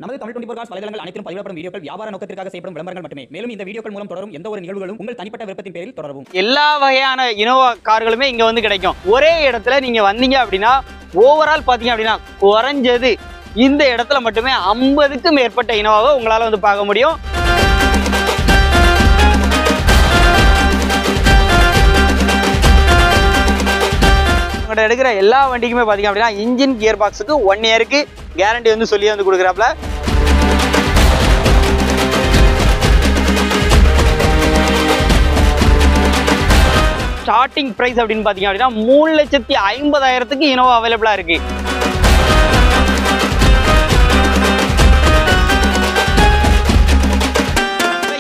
நமது தமிழ் 24 காஸ் வலைதளங்கள் அனைத்தும் பதிவிடப்படும் வீடியோக்கள் வியாபார நோக்கத்திற்காக செய்யப்படும் விளம்பரங்கள் மட்டுமே. மேலும் இந்த வீடியோக்கள் மூலம் தொடரும் எந்த ஒரு நிகழ்வுகளும் உங்கள் தனிப்பட்ட விருப்பத்தின் பேரில் தொடரவும். எல்லா வகையான இனோவா கார்களுமே இங்க வந்து கிடைக்கும். ஒரே இடத்துல நீங்க வந்தீங்க அப்படின்னா ஓவரால் பாத்தீங்க அப்படின்னா குறைஞ்சது இந்த இடத்துல மட்டுமே 50க்கும் மேற்பட்ட இனோவாவை உங்களால வந்து பார்க்க முடியும். எடுக்கிற எல்லா வண்டிக்குமே பாத்தீங்க அப்படின்னா இன்ஜின் கியர் பாக்ஸுக்கு 1 இயருக்கு கேரண்டி வந்து சொல்லி வந்து கொடுக்குறாப்ல. ஸ்டார்டிங் பிரைஸ் அப்படின்னு பாத்தீங்க அப்படின்னா 3,50,000க்கு இனோவா அவைலபிளா இருக்கு.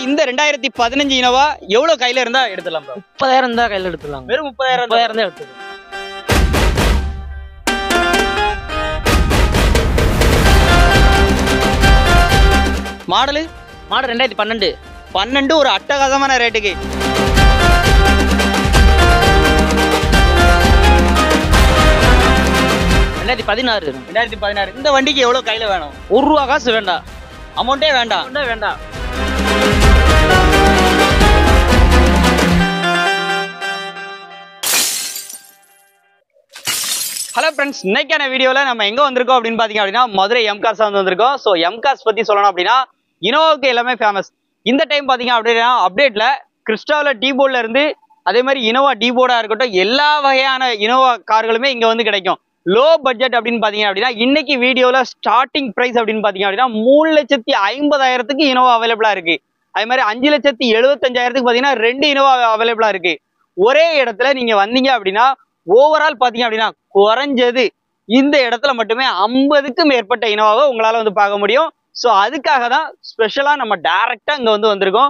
இந்த 2015 இனோவா எவ்வளவு கையில இருந்தா எடுத்துடலாம்? 30,000 தான் கையில எடுத்துடலாம். வெறும் 30,000 தான் எடுத்துக்கலாம். மாடல் 2012 ஒரு அட்டகாசமான ரேட்டுக்கு.2016 2016 இந்த வண்டிக்கு எவ்வளவு கையில வேணும்? ₹1 காசு வேண்டாம், அமௌண்டே வேண்டாம். வேண்டாம். ஹலோ ஃப்ரெண்ட்ஸ், இன்னைக்கான வீடியோவில் நம்ம எங்கே வந்திருக்கோம் அப்படின்னு பார்த்தீங்க அப்படின்னா மதுரை எம்கார்ஸ் வந்து வந்திருக்கோம். ஸோ எம்கார்ஸ் பற்றி சொல்லணும் அப்படின்னா இனோவாவுக்கு எல்லாமே ஃபேமஸ். இந்த டைம் பார்த்தீங்க அப்படின்னா அப்டேட்டில் கிறிஸ்டாவில் டீபோர்டில் இருந்து அதே மாதிரி இனோவா டீபோர்டாக இருக்கட்டும் எல்லா வகையான இனோவா கார்களுமே இங்கே வந்து கிடைக்கும். லோ பட்ஜெட் அப்படின்னு பார்த்தீங்க அப்படின்னா இன்னைக்கு வீடியோவில் ஸ்டார்டிங் ப்ரைஸ் அப்படின்னு பார்த்தீங்க அப்படின்னா 3,50,000க்கு இனோவா அவைலபிளாக இருக்குது. அதே மாதிரி 5,75,000க்கு பார்த்தீங்கன்னா 2 இனோவா அவைலபிளாக இருக்குது. ஒரே இடத்துல நீங்கள் வந்தீங்க அப்படின்னா ஓவரால் பாத்தீங்க அப்படின்னா குறைஞ்சது இந்த இடத்துல மட்டுமே 50க்கும் மேற்பட்ட இனோவாவை உங்களால வந்து பார்க்க முடியும். ஸோ அதுக்காக தான் ஸ்பெஷலா நம்ம டைரக்டா இங்க வந்து வந்திருக்கோம்.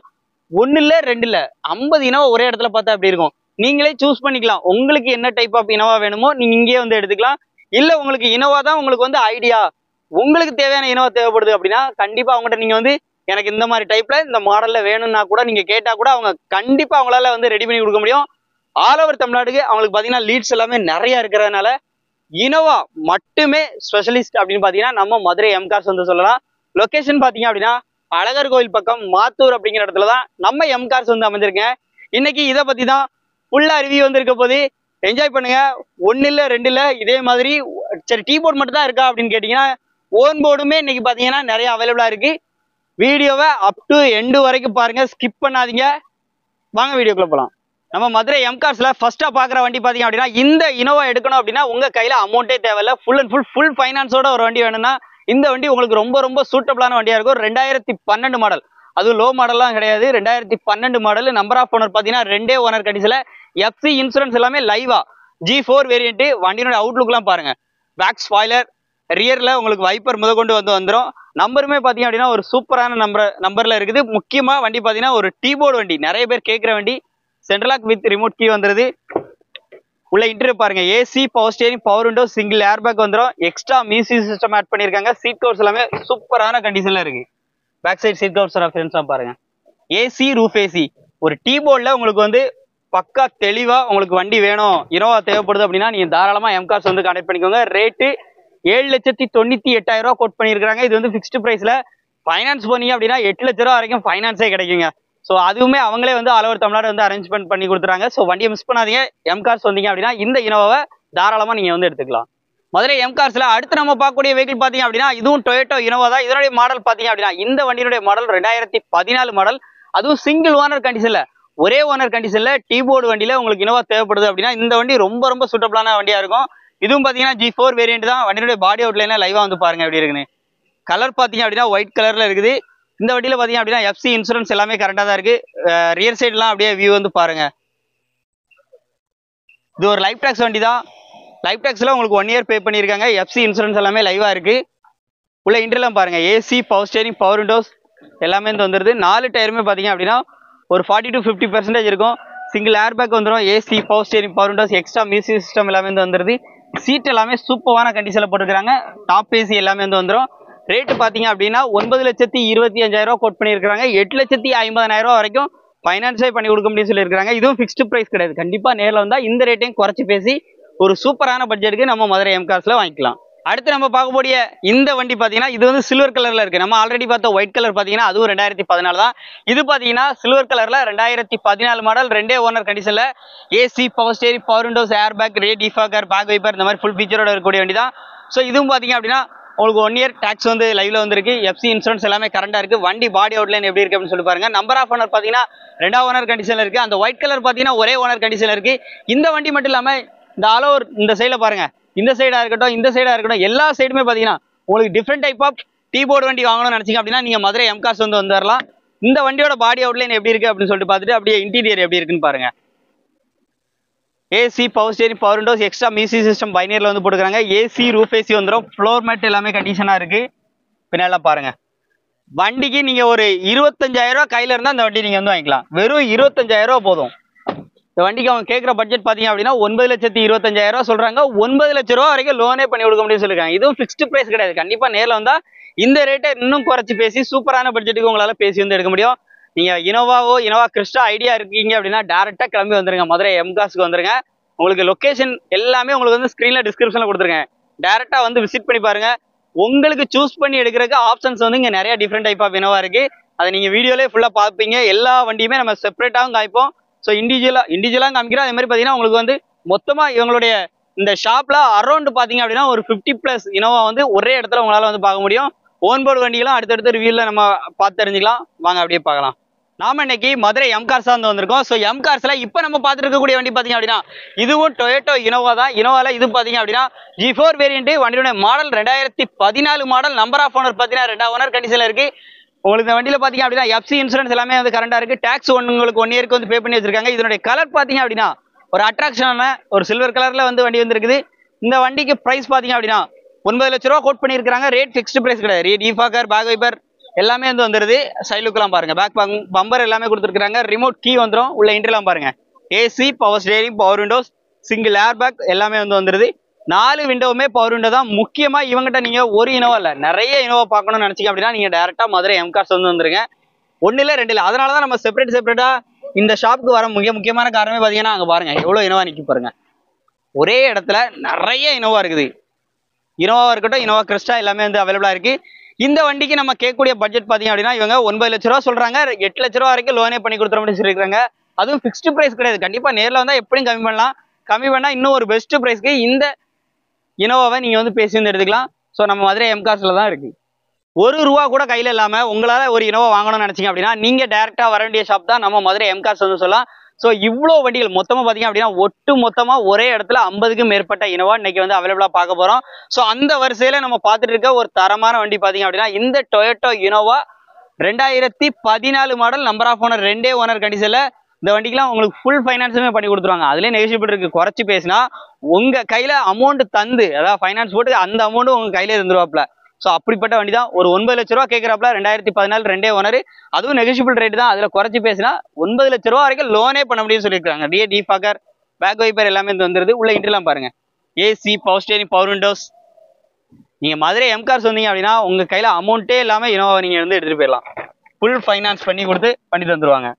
1 இல்ல 2 இல்ல 50 இனோவா ஒரே இடத்துல பார்த்தா அப்படி இருக்கும். நீங்களே சூஸ் பண்ணிக்கலாம். உங்களுக்கு என்ன டைப் ஆஃப் இனோவா வேணுமோ நீங்க இங்கேயே வந்து எடுத்துக்கலாம். இல்ல உங்களுக்கு இனோவா தான் உங்களுக்கு வந்து ஐடியா, உங்களுக்கு தேவையான இனோவா தேவைப்படுது அப்படின்னா கண்டிப்பா அவங்ககிட்ட நீங்க வந்து எனக்கு இந்த மாதிரி டைப்ல இந்த மாடல்ல வேணும்னா கூட நீங்க கேட்டா கூட அவங்க கண்டிப்பா அவங்களால வந்து ரெடி பண்ணி கொடுக்க முடியும். ஆல் ஓவர் தமிழ்நாடுக்கு அவங்களுக்கு பார்த்தீங்கன்னா லீட்ஸ் எல்லாமே நிறைய இருக்கிறதுனால இனோவா மட்டுமே ஸ்பெஷலிஸ்ட் அப்படின்னு பார்த்தீங்கன்னா நம்ம மதுரை எம்கார்ஸ் வந்து சொல்லலாம். லொக்கேஷன் பார்த்தீங்க அப்படின்னா அழகர் கோயில் பக்கம் மாத்தூர் அப்படிங்கிற இடத்துல தான் நம்ம எம்கார்ஸ் வந்து அமைஞ்சிருக்கேன். இன்னைக்கு இதை பற்றி தான் ஃபுல்லாக ரிவ்யூ வந்து இருக்க போது. என்ஜாய் பண்ணுங்க. 1 இல்லை 2 இல்லை இதே மாதிரி சரி டீ போர்டு மட்டும் தான் இருக்கா அப்படின்னு கேட்டிங்கன்னா ஓன் போர்டுமே இன்னைக்கு பார்த்தீங்கன்னா நிறைய அவைலபிளாக இருக்கு. வீடியோவை அப் டு எண்டு வரைக்கும் பாருங்க, ஸ்கிப் பண்ணாதீங்க. வாங்க வீடியோக்குள்ள போகலாம். நம்ம மதுரை எம்கார்ஸ்ல ஃபர்ஸ்டா பாக்குற வண்டி பாத்தீங்க அப்படின்னா இந்த இனோவா எடுக்கணும் அப்படின்னா உங்க கையில அமௌண்டே தேவையில்ல, ஃபுல் அண்ட் ஃபுல் ஃபைனான்ஸோட ஒரு வண்டி வேணும்னா இந்த வண்டி உங்களுக்கு ரொம்ப ரொம்ப சூட்டபிளான வண்டியா இருக்கும். 2012 மாடல், அதுவும் லோ மாடல்லாம் கிடையாது. 2012 மாடல். நம்பர் ஆஃப் ஓனர் பாத்தீங்கன்னா 2 ஓனர் கண்டிஷன்ல, எஃப்சி இன்சூரன்ஸ் எல்லாமே லைவா. G4 variant. வண்டியோட அவுட்லுக்லாம் பாருங்க. பேக் ஸ்பாய்லர், ரியர்ல உங்களுக்கு வைப்பர் முதற்கொண்டு வந்துடும். நம்பருமே பாத்தீங்க அப்படின்னா ஒரு சூப்பரான நம்பர்ல இருக்குது. முக்கியமா வண்டி பாத்தீங்கன்னா ஒரு டீபோர்டு வண்டி, நிறைய பேர் கேட்கிற வண்டி. சென்ட்ரலாக் வித் ரிமோட் கீ வந்துருது. உள்ள இன்டீரியர் பாருங்க. AC, power steering, power window, single air bag வந்துடும். எக்ஸ்ட்ரா மியூசிக் சிஸ்டம் ஆட் பண்ணிருக்காங்க. சீட் கவர்ஸ் எல்லாமே சூப்பரான கண்டிஷன்ல இருக்கு. பேக் சைடு சீட் கவர்ஸ் ரெஃபரன்ஸா பாருங்க. AC, roof AC. ஒரு டீ போர்ட்ல உங்களுக்கு வந்து பக்கா தெளிவா உங்களுக்கு வண்டி வேணும், இனோவா தேவைப்படுது அப்படின்னா நீங்க தாராளமா எம்கார்ஸ் வந்து கான்டாக்ட் பண்ணிக்கோங்க. ரேட்டு 7,98,000 கோட் பண்ணியிருக்காங்க. இது வந்து ஃபிக்ஸ்டு பிரைஸ்ல. ஃபைனான்ஸ் பண்ணீங்க அப்படின்னா 8 லட்ச ரூபா வரைக்கும் ஃபைனான்ஸே கிடைக்குங்க. ஸோ அதுவுமே அவங்களே வந்து ஆல் ஓவர் தமிழ்நாடு வந்து அரேஞ்ச்மெண்ட் பண்ணி கொடுத்துறாங்க. ஸோ வண்டியை மிஸ் பண்ணாதீங்க. எம்கார்ஸ் வந்தீங்க அப்படின்னா இந்த இனோவாவை தாராளமாக நீங்கள் வந்து எடுத்துக்கலாம். மதுரை எம்கார்ஸில் அடுத்து நம்ம பார்க்கக்கூடிய வெஹிக்கிள் பார்த்தீங்க அப்படின்னா இதுவும் டொயோட்டோ இனோவா தான். இதனுடைய மாடல் பார்த்தீங்க அப்படின்னா இந்த வண்டியினுடைய மாடல் 2014 மாடல். அதுவும் சிங்கிள் ஓனர் கண்டிஷனில், ஒரே ஓனர் கண்டிஷனில் டீபோர்டு வண்டியில் உங்களுக்கு இனோவா தேவைப்படுது அப்படின்னா இந்த வண்டி ரொம்ப ரொம்ப சூட்டபிளான வண்டியாக இருக்கும். இதுவும் பார்த்தீங்கன்னா G4 வேரியன்ட் தான். வண்டியுடைய பாடி அவுட்லைனா லைவாக வந்து பாருங்க எப்படி இருக்குன்னு. கலர் பார்த்தீங்க அப்படின்னா ஒயிட் கலரில் இருக்குது. இந்த வண்டியில் பார்த்தீங்க அப்படின்னா எஃப்சி இன்சூரன்ஸ் எல்லாமே கரெக்டாக தான் இருக்கு. ரியர் சைட்லாம் அப்படியே வியூ வந்து பாருங்க. இது ஒரு லைஃப் டாக்ஸ் வண்டி தான். லைஃப் டாக்ஸில் உங்களுக்கு 1 இயர் பே பண்ணியிருக்காங்க. எஃப்சி இன்சூரன்ஸ் எல்லாமே லைவாக இருக்கு. உள்ள இன்டர்லாம் பாருங்க. AC, power steering, power Windows எல்லாமே வந்து வந்துடுது. 4 டயருமே பார்த்தீங்க அப்படின்னா ஒரு 40 to 50% இருக்கும். சிங்கிள் ஏர் பேக் வந்துடும். AC, power steering, power windows, extra music system எல்லாமே வந்து வந்துடுது. சீட் எல்லாமே சூப்பரான கண்டிஷனில் போட்டுருக்காங்க. டாப் ஏசி எல்லாமே வந்து வந்துடும். ரேட்டு பார்த்தீங்க அப்படின்னா 9,25,000 கோட் பண்ணியிருக்காங்க. 8,50,000 வரைக்கும் ஃபைனான்ஸே பண்ணி கொடுக்க முடியும்னு சொல்லியிருக்காங்க. இதுவும் ஃபிக்ஸ்டு ப்ரைஸ் கிடையாது. கண்டிப்பாக நேரில் வந்தால் இந்த ரேட்டையும் குறைச்சி பேசி ஒரு சூப்பரான பட்ஜெட்டுக்கு நம்ம மதுரை எம்கார்ஸில் வாங்கிக்கலாம். அடுத்து நம்ம பார்க்கக்கூடிய இந்த வண்டி பார்த்தீங்கன்னா இது வந்து சில்வர் கலர்ல இருக்கு. நம்ம ஆல்ரெடி பார்த்த ஒயிட் கலர் பார்த்தீங்கன்னா அதுவும் 2014 தான். இது பார்த்தீங்கன்னா சில்வர் கலர்ல 2014 மாடல், 2 ஓனர் கண்டிஷன்ல, AC, power steering, power windows, air bag, rear defogger, back wiper, இந்த மாதிரி ஃபுல் ஃபீச்சரோட இருக்கக்கூடிய வண்டி தான். ஸோ இதுவும் பார்த்தீங்க அப்படின்னா உங்களுக்கு 1 இயர் டாக்ஸ் வந்து லைவ்ல வந்துருக்கு. எஃப்சி இன்சூரன்ஸ் எல்லாமே கரண்டா இருக்கு. வண்டி பாடி அவுட்லைன் எப்படி இருக்கு அப்படின்னு சொல்லி பாருங்க. நம்பர் ஆஃப் ஓனர் பார்த்தீங்கன்னா 2 ஓனர் கண்டிஷன்ல இருக்கு. அந்த ஒயிட் கலர் பார்த்தீங்கன்னா ஒரே ஓனர் கண்டிஷன்ல இருக்கு. இந்த வண்டி மட்டும் இல்லாம இந்த ஆல் ஓவர் இந்த சைடுல பாருங்க, இந்த சைடா இருக்கட்டும், இந்த சைடா இருக்கட்டும், எல்லா சைடுமே பாத்தீங்கன்னா உங்களுக்கு different type of T board வண்டி வாங்கணும்னு நினைச்சீங்க அப்படின்னா நீங்க மதுரை எம்கார்ஸ் வந்து வரலாம். இந்த வண்டியோட பாடி அவுட்லைன் எப்படி இருக்கு அப்படின்னு சொல்லிட்டு பார்த்துட்டு அப்படியே இன்டீரியர் எப்படி இருக்குன்னு பாருங்க. AC, power steering, power windows, extra music system பைனியர்ல வந்து போட்டுக்கிறாங்க. ஏசி, ரூஃப் ஏசி வந்துடும். ஃப்ளோர் மேட் எல்லாமே கண்டிஷனா இருக்கு. பின்னால பாருங்க, வண்டிக்கு நீங்க ஒரு 25,000 ரூபாய் கையில இருந்தா இந்த வண்டி நீங்க வந்து வாங்கிக்கலாம். வெறும் 25,000 ரூபாய் போதும். இந்த வண்டிக்கு அவங்க கேட்குற பட்ஜெட் பார்த்தீங்க அப்படின்னா 9,25,000 ரூபா சொல்றாங்க. 9 லட்ச ரூபா வரைக்கும் லோனே பண்ணி கொடுக்க முடியும்னு சொல்லிருக்காங்க. இதுவும் ஃபிக்ஸ்டு பிரைஸ் கிடையாது. கண்டிப்பா நேரில் வந்தா இந்த ரேட்டை இன்னும் குறைச்சி பேசி சூப்பரான பட்ஜெட்டுக்கு உங்களால பேசி வந்து எடுக்க முடியும். நீங்க இனோவா கிறிஸ்டா ஐடியா இருக்கீங்க அப்படின்னா டேரக்டா கிளம்பி வந்துருங்க. மதுரை எம்கார்ஸ்க்கு வந்துருங்க. உங்களுக்கு லொகேஷன் எல்லாமே உங்களுக்கு வந்து ஸ்கிரீன்ல டிஸ்கிரிப்ஷன்ல கொடுத்துருங்க. டேரக்டா வந்து விசிட் பண்ணி பாருங்க. உங்களுக்கு சூஸ் பண்ணி எடுக்கிறதுக்கு ஆப்ஷன்ஸ் வந்து இங்க நிறைய டிஃப்ரெண்ட் டைப் ஆஃப் இனோவா இருக்கு. அதை நீங்க வீடியோலே ஃபுல்லா பார்ப்பீங்க. எல்லா வண்டியுமே நம்ம செப்பரேட்டாகவும் காய்ப்போம். ஸோ இண்டிவிஜுவலாக காமிக்கிறோம். அதே மாதிரி பார்த்தீங்கன்னா உங்களுக்கு வந்து மொத்தமாக இவங்களுடைய இந்த ஷாப்ல அரௌண்ட் பார்த்தீங்க அப்படின்னா ஒரு 50+ இனோவா வந்து ஒரே இடத்துல உங்களால் வந்து பார்க்க முடியும். ஓன் போர்டு வண்டிகளும் அடுத்தடுத்த ரிவ்யூவில் நம்ம பார்த்து தெரிஞ்சுக்கலாம். வாங்க அப்படியே பார்க்கலாம். நாம இன்னைக்கு மதுரை எம்கார்ஸா வந்து வந்திருக்கோம். ஸோ எம்கார்ஸ்ல இப்போ நம்ம பார்த்துட்டு இருக்கக்கூடிய வண்டி பார்த்தீங்க அப்படின்னா இதுவும் டொயோட்டோ இனோவா தான். இனோவால இது பார்த்தீங்க அப்படின்னா G4 வேரியன்ட். வண்டியோட model 2014 model. Number of owner பார்த்தீங்கன்னா 2 ஓனர் கண்டிஷன்ல இருக்கு. உங்களுக்கு இந்த வண்டியில பாத்தீங்க அப்படின்னா எஃப்சி இன்சூரன்ஸ் எல்லாமே வந்து கரண்டா இருக்கு. டாக்ஸ் உங்களுக்கு 1 இயருக்கு வந்து பே பண்ணி வச்சிருக்காங்க. இதனுடைய கலர் பாத்தீங்க அப்படின்னா ஒரு அட்ராக்ஷனான ஒரு சில்வர் கலர்ல வந்து வண்டி வந்துருக்குது. இந்த வண்டிக்கு பிரைஸ் பாத்தீங்க அப்படின்னா 9 லட்ச ரூபா கோட் பண்ணியிருக்காங்க. ரேட் ஃபிக்ஸ்டு பிரைஸ் கிடையாது. ரே டிஃபாகர், பேக் வைப்பர் எல்லாமே வந்து வந்துருது. சைடு லுக்கெல்லாம் பாருங்க, பேக் பம்பர் எல்லாமே கொடுத்துருக்காங்க. ரிமோட் கீ வந்துடும். உள்ள இன்ட்ரெலாம் பாருங்க. AC, power steering, power Windows, single air bag எல்லாமே வந்து வந்துருது. 4 விண்டோவுமே பவர் விண்டோ தான். முக்கியமா இவங்ககிட்ட நீங்க ஒரு இனோவா இல்ல நிறைய இனோவா பார்க்கணும்னு நினைச்சீங்க அப்படின்னா நீங்க டேரக்டா மதுரை எம்கார்ஸ் வந்து வந்துருங்க. 1 இல்ல 2 இல்ல. அதனாலதான் நம்ம செப்பரேட்டா இந்த ஷாப்புக்கு வர முக்கியமான காரணமே பாத்தீங்கன்னா அங்க பாருங்க எவ்வளவு இனோவா நிக்கி பாருங்க. ஒரே இடத்துல நிறைய இனோவா இருக்குது. இனோவா இருக்கட்டும், இனோவா கிறிஸ்டா எல்லாமே வந்து அவைலபிளா இருக்கு. இந்த வண்டிக்கு நம்ம கேட்கக்கூடிய பட்ஜெட் பாத்தீங்க அப்படின்னா இவங்க 9 லட்ச ரூபா சொல்றாங்க. 8 லட்ச ரூபா வரைக்கும் லோனே பண்ணி கொடுத்துற அப்படின்னு சொல்லியிருக்காங்க. அதுவும் ஃபிக்ஸ்டு பிரைஸ் கிடையாது. கண்டிப்பா நேரில் வந்தா எப்படியும் கம்மி பண்ணலாம். கம்மி பண்ணா இன்னும் ஒரு பெஸ்ட் பிரைஸ்க்கு இந்த இனோவாவை நீங்க வந்து பேசி வந்து எடுத்துக்கலாம். ஸோ நம்ம மதுரை எம்கார்ஸ்ல தான் இருக்கு. 1 ரூபா கூட கையில இல்லாம உங்களால ஒரு இனோவா வாங்கணும்னு நினைச்சீங்க அப்படின்னா நீங்க டேரக்டா வர வேண்டிய ஷாப் தான் நம்ம மதுரை எம்கார்ஸ் வந்து சொல்லலாம். ஸோ இவ்வளோ வண்டிகள் மொத்தமா பாத்தீங்க அப்படின்னா ஒட்டு மொத்தமா ஒரே இடத்துல 50க்கும் மேற்பட்ட இனோவா இன்னைக்கு வந்து அவைலபிளா பார்க்க போறோம். ஸோ அந்த வரிசையில நம்ம பார்த்துட்டு இருக்க ஒரு தரமான வண்டி பாத்தீங்க அப்படின்னா இந்த Toyota Innova 2014 model. Number of owner 2 owner கண்டிஷன்ல. இந்த வண்டிக்கெல்லாம் உங்களுக்கு ஃபுல் ஃபைனான்ஸுமே பண்ணி கொடுத்துருவாங்க. அதுலேயே நெகோஷியபிள் இருக்கு. குறைச்சி பேசினா உங்க கையில அமௌண்ட் தந்து, அதாவது ஃபைனான்ஸ் போட்டு அந்த அமௌண்ட் உங்க கையில இருந்துருவாப்ல. ஸோ அப்படிப்பட்ட வண்டி தான். ஒரு 9 லட்ச ரூபா கேட்கறாப்ல. 2014 2 ஓனர். அதுவும் நெகோஷியபிள் ரேட் தான். அதுல குறைச்சி பேசினா 9 லட்ச ரூபா வரைக்கும் லோனே பண்ண முடியும்னு சொல்லியிருக்காங்க. ரே டிஃபாகர், பேக் வைப்பர் எல்லாமே வந்துருது. உள்ள இன்ட்ரெலாம் பாருங்க. AC, power steering, power Windows. நீங்க மதுரை எம்கார்ஸ் வந்தீங்க அப்படின்னா உங்க கையில அமௌண்ட்டே இல்லாம இனோவா நீங்க வந்து எடுத்துட்டு போயிடலாம். ஃபுல் ஃபைனான்ஸ் பண்ணி கொடுத்து பண்ணி தந்துருவாங்க.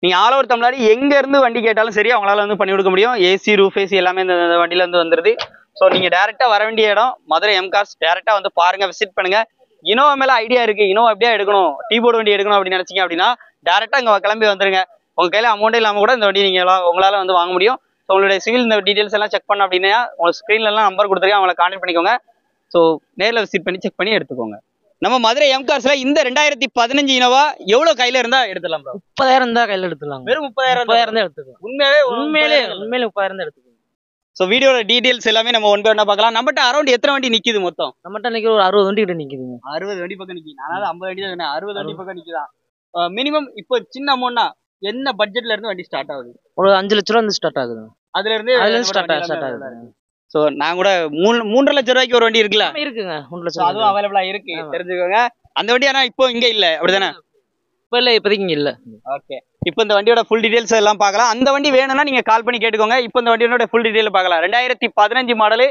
நீங்க ஆல் ஓவர் தமிழ்நாடு எங்க இருந்து வண்டி கேட்டாலும் சரி அவங்களால வந்து பண்ணி கொடுக்க முடியும். ஏசி, ரூஃப் ஏசி எல்லாமே இந்த வண்டியில வந்து வந்துருது. ஸோ நீங்க டேரக்டா வர வேண்டிய இடம் மதுரை எம்கார்ஸ். டேரக்டா வந்து பாருங்க, விசிட் பண்ணுங்க. இனோவா மேல ஐடியா இருக்கு, இனோவா எப்படியா எடுக்கணும், டீ போர்டு வண்டி எடுக்கணும் அப்படின்னு நினைச்சீங்க அப்படின்னா டேரக்டா இங்க கிளம்பி வந்துருங்க. உங்க கையில அமௌண்ட் இல்லாம கூட இந்த வண்டி நீங்க உங்களால வந்து வாங்க முடியும். ஸோ உங்களுடைய சிவில் இந்த டீடைல்ஸ் எல்லாம் செக் பண்ண அப்படின்னா உங்களுக்கு ஸ்கிரீன்ல எல்லாம் நம்பர் கொடுத்துருக்கேன், அவங்களை கான்டாக்ட் பண்ணிக்கோங்க. ஸோ நேரில் விசிட் பண்ணி செக் பண்ணி எடுத்துக்கோங்க. நம்ம மதுரை எம்கார்ஸ்ல இந்த 2015 இனோவா எவ்வளவு கையில இருந்தா எடுத்துலாம்? 30,000 தான் கையில எடுத்துலாம். வெறும் 30,000 தான் எடுத்துக்கலாம். உண்மையிலே 30,000 தான் எடுத்துக்கலாம். ஸோ வீடியோட டீடைல்ஸ் எல்லாமே நம்ம ஒன் பை ஒன்னா பார்க்கலாம். நம்மகிட்ட அரௌண்ட் எத்தனை வண்டி நிக்குது மொத்தம்? நம்மகிட்ட இன்னைக்கு ஒரு 60 வண்டி கிட்ட நிக்குதுங்க. 60 வண்டி பக்கம் நிக்கி. நான் 50 வண்டி தான், 60 வண்டி பக்கம் நிக்குதான். மினிமம் இப்போ சின்ன அமௌண்ட்னா என்ன பட்ஜெட்ல இருந்து வண்டி ஸ்டார்ட் ஆகுது? ஒரு 5 லட்ச ரூபா இருந்து ஸ்டார்ட் ஆகுது. அதுல இருந்து ஸ்டார்ட் ஆகுது. ஸோ நான் கூட 3.5 லட்ச ரூபாய்க்கு ஒரு வண்டி இருக்குல்ல, இருக்குங்க. 3 லட்சம் அதுவும் அவைலபிளா இருக்கு, தெரிஞ்சுக்கோங்க. அந்த வண்டி ஆனா இப்போ இங்க இல்ல, அப்படிதானே? இப்ப இல்ல, இப்போதைக்கு இல்ல. ஓகே, இப்போ இந்த வண்டியோட ஃபுல் டீடைல்ஸ் எல்லாம் பார்க்கலாம். அந்த வண்டி வேணும்னா நீங்க கால் பண்ணி கேட்டுக்கோங்க. இப்போ இந்த வண்டியோட ஃபுல் டீடைல் பார்க்கலாம். 2015 மாடல்.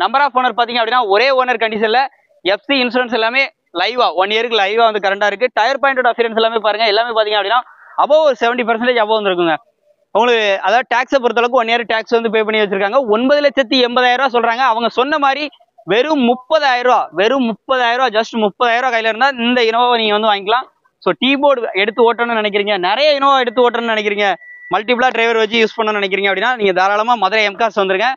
நம்பர் ஆஃப் ஓனர் பாத்தீங்க அப்படின்னா ஒரே ஓனர் கண்டிஷன்ல. எஃப்சி இன்சூரன்ஸ் எல்லாமே லைவா 1 இயருக்கு லைவா வந்து கரண்டா இருக்கு. டயர் பாயிண்டோட அஃபியரன்ஸ் எல்லாமே பாருங்க. எல்லாமே பாத்தீங்க அப்படின்னா அபோவ் ஒரு 70% அபோவ் வந்துருக்குங்க. உங்களுக்கு அதாவது டாக்ஸை பொறுத்தளவுக்கு 1 இயர் டாக்ஸ் வந்து பே பண்ணி வச்சிருக்காங்க. 9,80,000 ரூபா சொல்றாங்க. அவங்க சொன்ன மாதிரி வெறும் 30,000 ரூபா, வெறும் 30,000 ரூபா, ஜஸ்ட் 30,000 ரூபா கையில இருந்தா இந்த இனோவா நீங்க வந்து வாங்கிக்கலாம். ஸோ டீ போர்டு எடுத்து ஓட்டணும்னு நினைக்கிறீங்க, நிறைய இனோவா எடுத்து ஓட்டணும்னு நினைக்கிறீங்க, மல்டிபிளா டிரைவர் வச்சு யூஸ் பண்ணணும்னு நினைக்கிறீங்க அப்படின்னா நீங்க தாராளமா மதுரை எம்கார்ஸ் வந்துருங்க.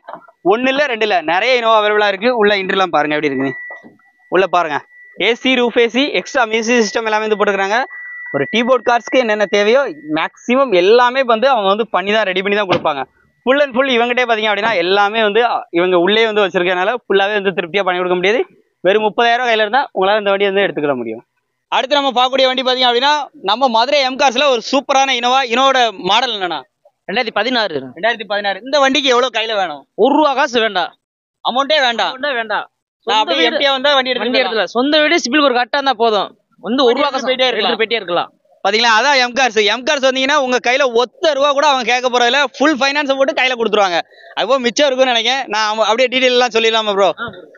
1 இல்ல 2 இல்ல, நிறைய இனோவா அவைலபிளா இருக்கு. உள்ள இன்டர்லாம் பாருங்க எப்படி இருக்குன்னு. உள்ள பாருங்க, AC, roof AC, extra music system எல்லாமே வந்து போட்டுக்கிறாங்க. ஒரு டீ போர்ட் கார்ஸ்க்கு என்னென்ன தேவையோ மேக்ஸிமம் எல்லாமே வந்து அவங்க வந்து பண்ணி தான் ரெடி பண்ணி தான் கொடுப்பாங்க. ஃபுல் அண்ட் ஃபுல் இவங்ககிட்டே பார்த்தீங்க அப்படின்னா எல்லாமே வந்து இவங்க உள்ளே வந்து வச்சிருக்கனால ஃபுல்லாகவே வந்து திருப்தியாக பண்ணி கொடுக்க முடியாது. வெறும் 30,000 கையில் இருந்தால் உங்களால் இந்த வண்டி வந்து எடுத்துக்கிட முடியும். அடுத்து நம்ம பார்க்கக்கூடிய வண்டி பார்த்தீங்க அப்படின்னா நம்ம மதுரை எம்கார்ஸில் ஒரு சூப்பரான இனோவோட மாடல் என்னன்னா 2016. 2016. இந்த வண்டிக்கு எவ்வளோ கையில் வேணும்? ₹1 காசு வேண்டாம், அமௌண்ட்டே வேண்டாம். வேண்டாம். நான் அப்படியே எம்டியா வந்தா வண்டி எடுத்துல சொந்த வீடு சிபில் ஒரு கரெக்டா இருந்தா போதும். வந்து ₹1 காசு போயிட்டே இருக்கலாம். பாத்தீங்களா, அதான் எம்கார்ஸ் வந்தீங்கன்னா உங்க கையில ஒத்த ரூபா கூட அவங்க கேட்க போறதுல ஃபுல் ஃபைனான்ஸ் போட்டு கையில கொடுத்துருவாங்க. அப்போ மிச்சம் இருக்கும்னு நினைக்கிறேன். நான் அப்படியே டீடைல் எல்லாம் சொல்லிடலாமா ப்ரோ?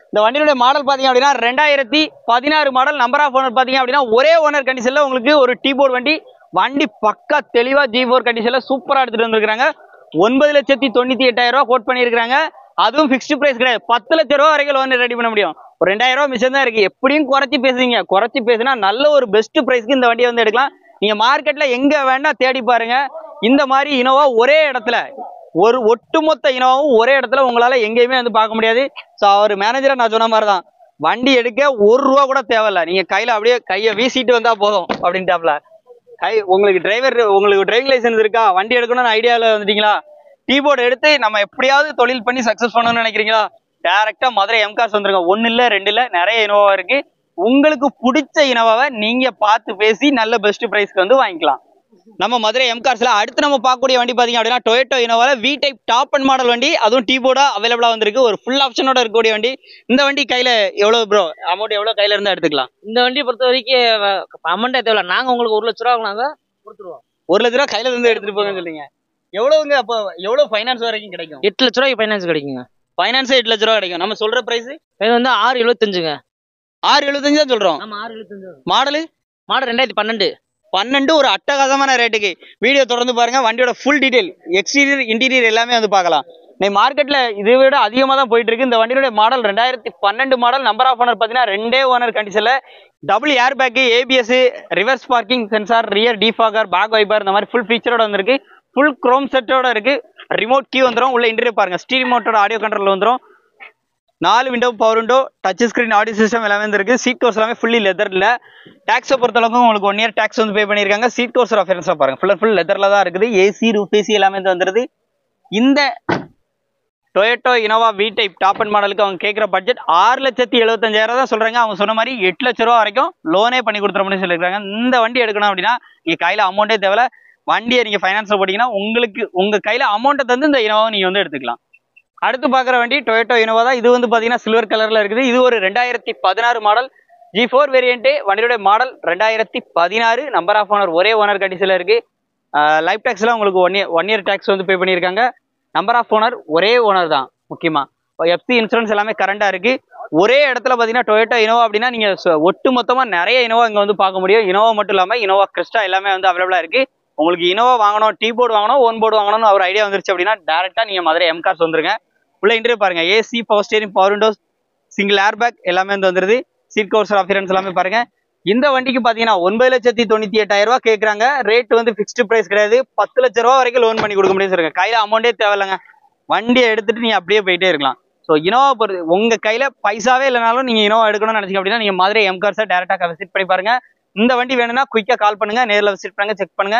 இந்த வண்டியோட மாடல் பாத்தீங்க அப்படின்னா 2016 மாடல், நம்பர் ஆஃப் ஓனர் பாத்தீங்க அப்படின்னா ஒரே ஓனர் கண்டிஷன்ல உங்களுக்கு ஒரு டீ போர்டு வண்டி பக்கா தெளிவா G4 கண்டிஷன்ல சூப்பரா எடுத்துட்டு வந்திருக்காங்க. 9,98,000 ரூபா கோட் பண்ணிருக்காங்க. அதுவும் பிக்ஸ்டு பிரைஸ் கிடையாது. 10 லட்சம் ரூபா வரைக்கும் லோன் ரெடி பண்ண முடியும். ஒரு 2,000 ரூபா மிஷன் தான் இருக்கு. எப்படியும் குறைச்சி பேசுறீங்க, குறைச்சி பேசினா நல்ல ஒரு பெஸ்ட் பிரைஸ்க்கு இந்த வண்டியை வந்து எடுக்கலாம். நீங்க மார்க்கெட்ல எங்க வேணா தேடி பாருங்க, இந்த மாதிரி இனோவா ஒரே இடத்துல, ஒரு ஒட்டுமொத்த இனோவாவும் ஒரே இடத்துல உங்களால எங்கேயுமே வந்து பார்க்க முடியாது. ஸோ அவர் மேனேஜரை நான் சொன்ன மாதிரி தான், வண்டி எடுக்க ₹1 கூட தேவையில்ல, நீங்க கையில அப்படியே கையை வீசிட்டு வந்தா போதும் அப்படின்ட்டாப்ல. உங்களுக்கு டிரைவிங் லைசன்ஸ் இருக்கா, வண்டி எடுக்கணும்னு ஐடியாவில் வந்துட்டீங்களா, டீ போர்டு எடுத்து நம்ம எப்படியாவது தொழில் பண்ணி சக்சஸ் பண்ணணும்னு நினைக்கிறீங்களா, டைரக்டா மதுரை எம்கார்ஸ் வந்துருங்க. 1 இல்ல 2 இல்ல, நிறைய இனோவா இருக்கு. உங்களுக்கு பிடிச்ச இனோவாவை நீங்க பார்த்து பேசி நல்ல பெஸ்ட் பிரைஸ்க்கு வந்து வாங்கிக்கலாம் நம்ம மதுரை எம்கார்ஸ்ல. அடுத்து நம்ம பார்க்கக்கூடிய வண்டி பாத்தீங்க அப்படின்னா டொயோட்டோ இனோவால V type top end model வண்டி, அதுவும் டீ போர்டா அவைலபிளா வந்திருக்கு. ஒரு ஃபுல் ஆப்ஷனோட இருக்கக்கூடிய வண்டி. இந்த வண்டி கையில எவ்வளவு ப்ரோ அமௌண்ட், எவ்வளவு கையில இருந்தா எடுத்துக்கலாம்? இந்த வண்டியை பொறுத்த வரைக்கும் அமௌண்டே தேவையில்ல, நாங்க உங்களுக்கு ₹1,00,000 நாங்க கொடுத்துருவோம். ₹1,00,000 கையில இருந்து எடுத்துட்டு போங்கன்னு சொல்றீங்க. எவ்வளவுங்க அப்போ, எவ்வளவு ஃபைனான்ஸ் வரைக்கும் கிடைக்கும்? ₹8,00,000 ஃபைனான்ஸ் கிடைக்குங்க. ஃபைனான்ஸே ₹8,00,000 கிடைக்கும். நம்ம சொல்ற பிரைஸ் இது வந்து 6,75ங்க. 6,75 தான் சொல்றோம். ஆமா 6,75. மாடல் 2012 ஒரு அட்டகாசமான ரேட்டுக்கு. வீடியோ தொடர்ந்து பாருங்க, வண்டியோட ஃபுல் டீடைல், எக்ஸ்டீரியர் இன்டீரியர் எல்லாமே வந்து பார்க்கலாம். மார்க்கெட்ல இதை விட அதிகமாக தான் போயிட்டு இருக்கு. இந்த வண்டியோட model 2012 model, number of owner பார்த்தீங்கன்னா 2 ஓனர் கண்டிஷன்ல, double air bag, ABS, reverse parking sensor, rear defogger, back wiper, இந்த மாதிரி ஃபுல் ஃபீச்சரோட வந்திருக்கு. ஃபுல் குரோம் செட்டோட இருக்கு. ரிமோட் கீ வந்துடும். உள்ள இன்டீரியர் பாருங்க, ஸ்டீரிங் மோட்டரோட ஆடியோ கண்ட்ரோல் வந்துடும். 4 window, power window, touch screen, audio system எல்லாமே இருக்கு. சீட் கவர்ஸ் எல்லாமே ஃபுல்லி லெதர்ல. டாக்ஸை பொறுத்தளவுக்கு உங்களுக்கு 1 இயர் டாக்ஸ் வந்து பே பண்ணியிருக்காங்க. சீட் கவர்ஸ் ரெஃபரன்ஸா பாருங்க, ஃபுல் லெதர்ல தான் இருக்குது. ஏசி, ரூஃப் ஏசி எல்லாமே வந்துருது. இந்த Toyota Innova we type top and மாடலுக்கு அவங்க கேட்குற பட்ஜெட் 6,75,000 தான் சொல்றாங்க. அவங்க சொன்ன மாதிரி 8 லட்ச ரூபா வரைக்கும் லோனே பண்ணி கொடுத்துருவோம்னு சொல்லியிருக்காங்க. இந்த வண்டி எடுக்கணும் அப்படின்னா நீங்க கையில அமௌண்ட்டே தேவையில்ல, வண்டியை நீங்க ஃபைனான்ஸ்ல போட்டீங்கன்னா உங்களுக்கு உங்க கையில அமௌண்ட்டை தந்து இந்த இனோவாவை நீங்க வந்து எடுத்துக்கலாம். அடுத்து பார்க்குற வண்டி டொயோட்டோ இனோவா தான். இது வந்து பார்த்தீங்கன்னா சில்வர் கலர்ல இருக்குது. இது ஒரு 2016 மாடல் G4 வேரியன்ட். வண்டியோட மாடல் 2016, நம்பர் ஆஃப் ஓனர் ஒரே ஓனர் கண்டிஷன்ல இருக்கு. லைஃப் டாக்ஸ்ல உங்களுக்கு ஒன் இயர் டாக்ஸ் வந்து பே பண்ணியிருக்காங்க. நம்பர் ஆஃப் ஓனர் ஒரே ஓனர் தான். முக்கியமா எஃப்சி இன்சூரன்ஸ் எல்லாமே கரண்டா இருக்கு. ஒரே இடத்துல பார்த்தீங்கன்னா டொயோட்டோ இனோவா அப்படின்னா நீங்க ஒட்டு மொத்தமா நிறைய இனோவா இங்க வந்து பார்க்க முடியும். இனோவா மட்டும் இல்லாம இனோவா கிறிஸ்டா எல்லாமே வந்து அவைலபிளா இருக்கு. உங்களுக்கு இனோவா வாங்கணும், டீ போர்டு வாங்கணும், ஓன் போர்டு வாங்கணும்னு ஒரு ஐடியா வந்துருச்சு அப்படின்னா டேரக்டா நீங்க மதுரை எம்கார்ஸ் வந்துருங்க. உள்ள இன்டர்வியூ பாருங்க, AC, power steering, power Windows, single air bag எல்லாமே வந்து வந்துருது. சீட் கவர்ஸ் அஃபியரன்ஸ் எல்லாமே பாருங்க. இந்த வண்டிக்கு பாத்தீங்கன்னா 9,98,000 ரூபா கேட்கறாங்க. ரேட் வந்து பிக்ஸ்டு பிரைஸ் கிடையாது. 10 லட்ச ரூபா வரைக்கும் லோன் பண்ணி கொடுக்க முடியும் சொல்லுங்க. கையில அமௌண்டே தேவையில்லைங்க, வண்டியை எடுத்துட்டு நீங்க அப்படியே போயிட்டே இருக்கலாம். ஸோ இனோவா பொறுத்து உங்க கையில பைசாவே இல்லைனாலும் நீங்க இனோவா எடுக்கணும்னு நினைச்சீங்க அப்படின்னா நீங்க மதுரை எம்கார்ஸை டேரக்டா விசிட் பண்ணி பாருங்க. இந்த வண்டி வேணும்னா குயிக்கா கால் பண்ணுங்க, நேரில் விசிட் பண்ணுங்க, செக் பண்ணுங்க.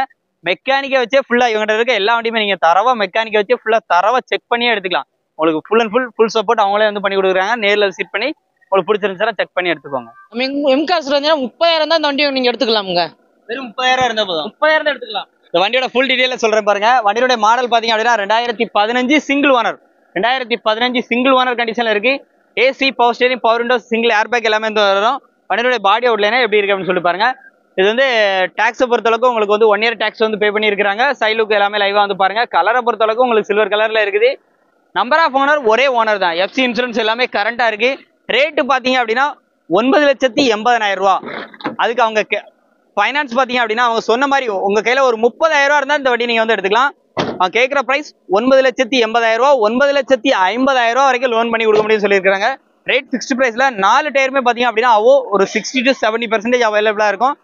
மெக்கானிக்கை வச்சே ஃபுல்லா இவங்ககிட்ட இருக்க எல்லா வண்டியுமே நீங்க தரவா மெக்கானிக்கை வச்சு ஃபுல்லா தரவா செக் பண்ணியே எடுத்துக்கலாம். உங்களுக்கு ஃபுல் அண்ட் ஃபுல் சப்போர்ட் அவங்களே வந்து பண்ணி கொடுக்குறாங்க. நேரில் விசிட் பண்ணி உங்களுக்கு பிடிச்சிருந்துச்சுன்னா செக் பண்ணி எடுத்துக்கோங்க. எம்கார்ஸ்ல வந்து 30,000 தான் இந்த வண்டியை நீங்க எடுத்துக்கலாமுங்க. வெறும் 30,000 இருந்தா போதும். 30,000 தான் எடுத்துக்கலாம். இந்த வண்டியோட ஃபுல் டீடைல சொல்றேன் பாருங்க. வண்டியோட மாடல் பாத்தீங்க அப்படின்னா 2015 சிங்கிள் ஓனர், 2015 சிங்கிள் ஓனர் கண்டிஷன்ல இருக்கு. AC, power steering, power Windows, single air bag எல்லாமே வந்து வரும். வண்டியோட பாடி அவுட்லைனா எப்படி இருக்கு அப்படின்னு சொல்லி பாருங்க. இது வந்து டாக்ஸை பொறுத்தளவுக்கு உங்களுக்கு வந்து 1 இயர் டாக்ஸ் வந்து பே பண்ணியிருக்காங்க. சைலுக்கு எல்லாமே லைவா வந்து பாருங்க. கலரை பொறுத்தளவுக்கு உங்களுக்கு சில்வர் கலர்ல இருக்குது. நம்பர் ஆஃப் ஓனர் ஒரே ஓனர் தான். எஃப்சி இன்சூரன்ஸ் எல்லாமே கரண்டா இருக்கு. ரேட்டு பாத்தீங்க அப்படின்னா 9,80,000 ரூபா. அதுக்கு அவங்க ஃபைனான்ஸ் பாத்தீங்க அப்படின்னா அவங்க சொன்ன மாதிரி உங்க கையில ஒரு 30,000 ரூபா இருந்தா இந்த வண்டி நீங்க வந்து எடுத்துக்கலாம். அவங்க கேட்குற பிரைஸ் 9,80,000 ரூபா, 9,50,000 ரூபா வரைக்கும் லோன் பண்ணி கொடுக்க முடியும்னு சொல்லியிருக்காங்க. ரேட் ஃபிக்ஸ்டு ப்ரைஸில் 4 டயருமே பார்த்தீங்க அப்படின்னா ஒரு 60 to 70% அவைலபிளாக இருக்கும்.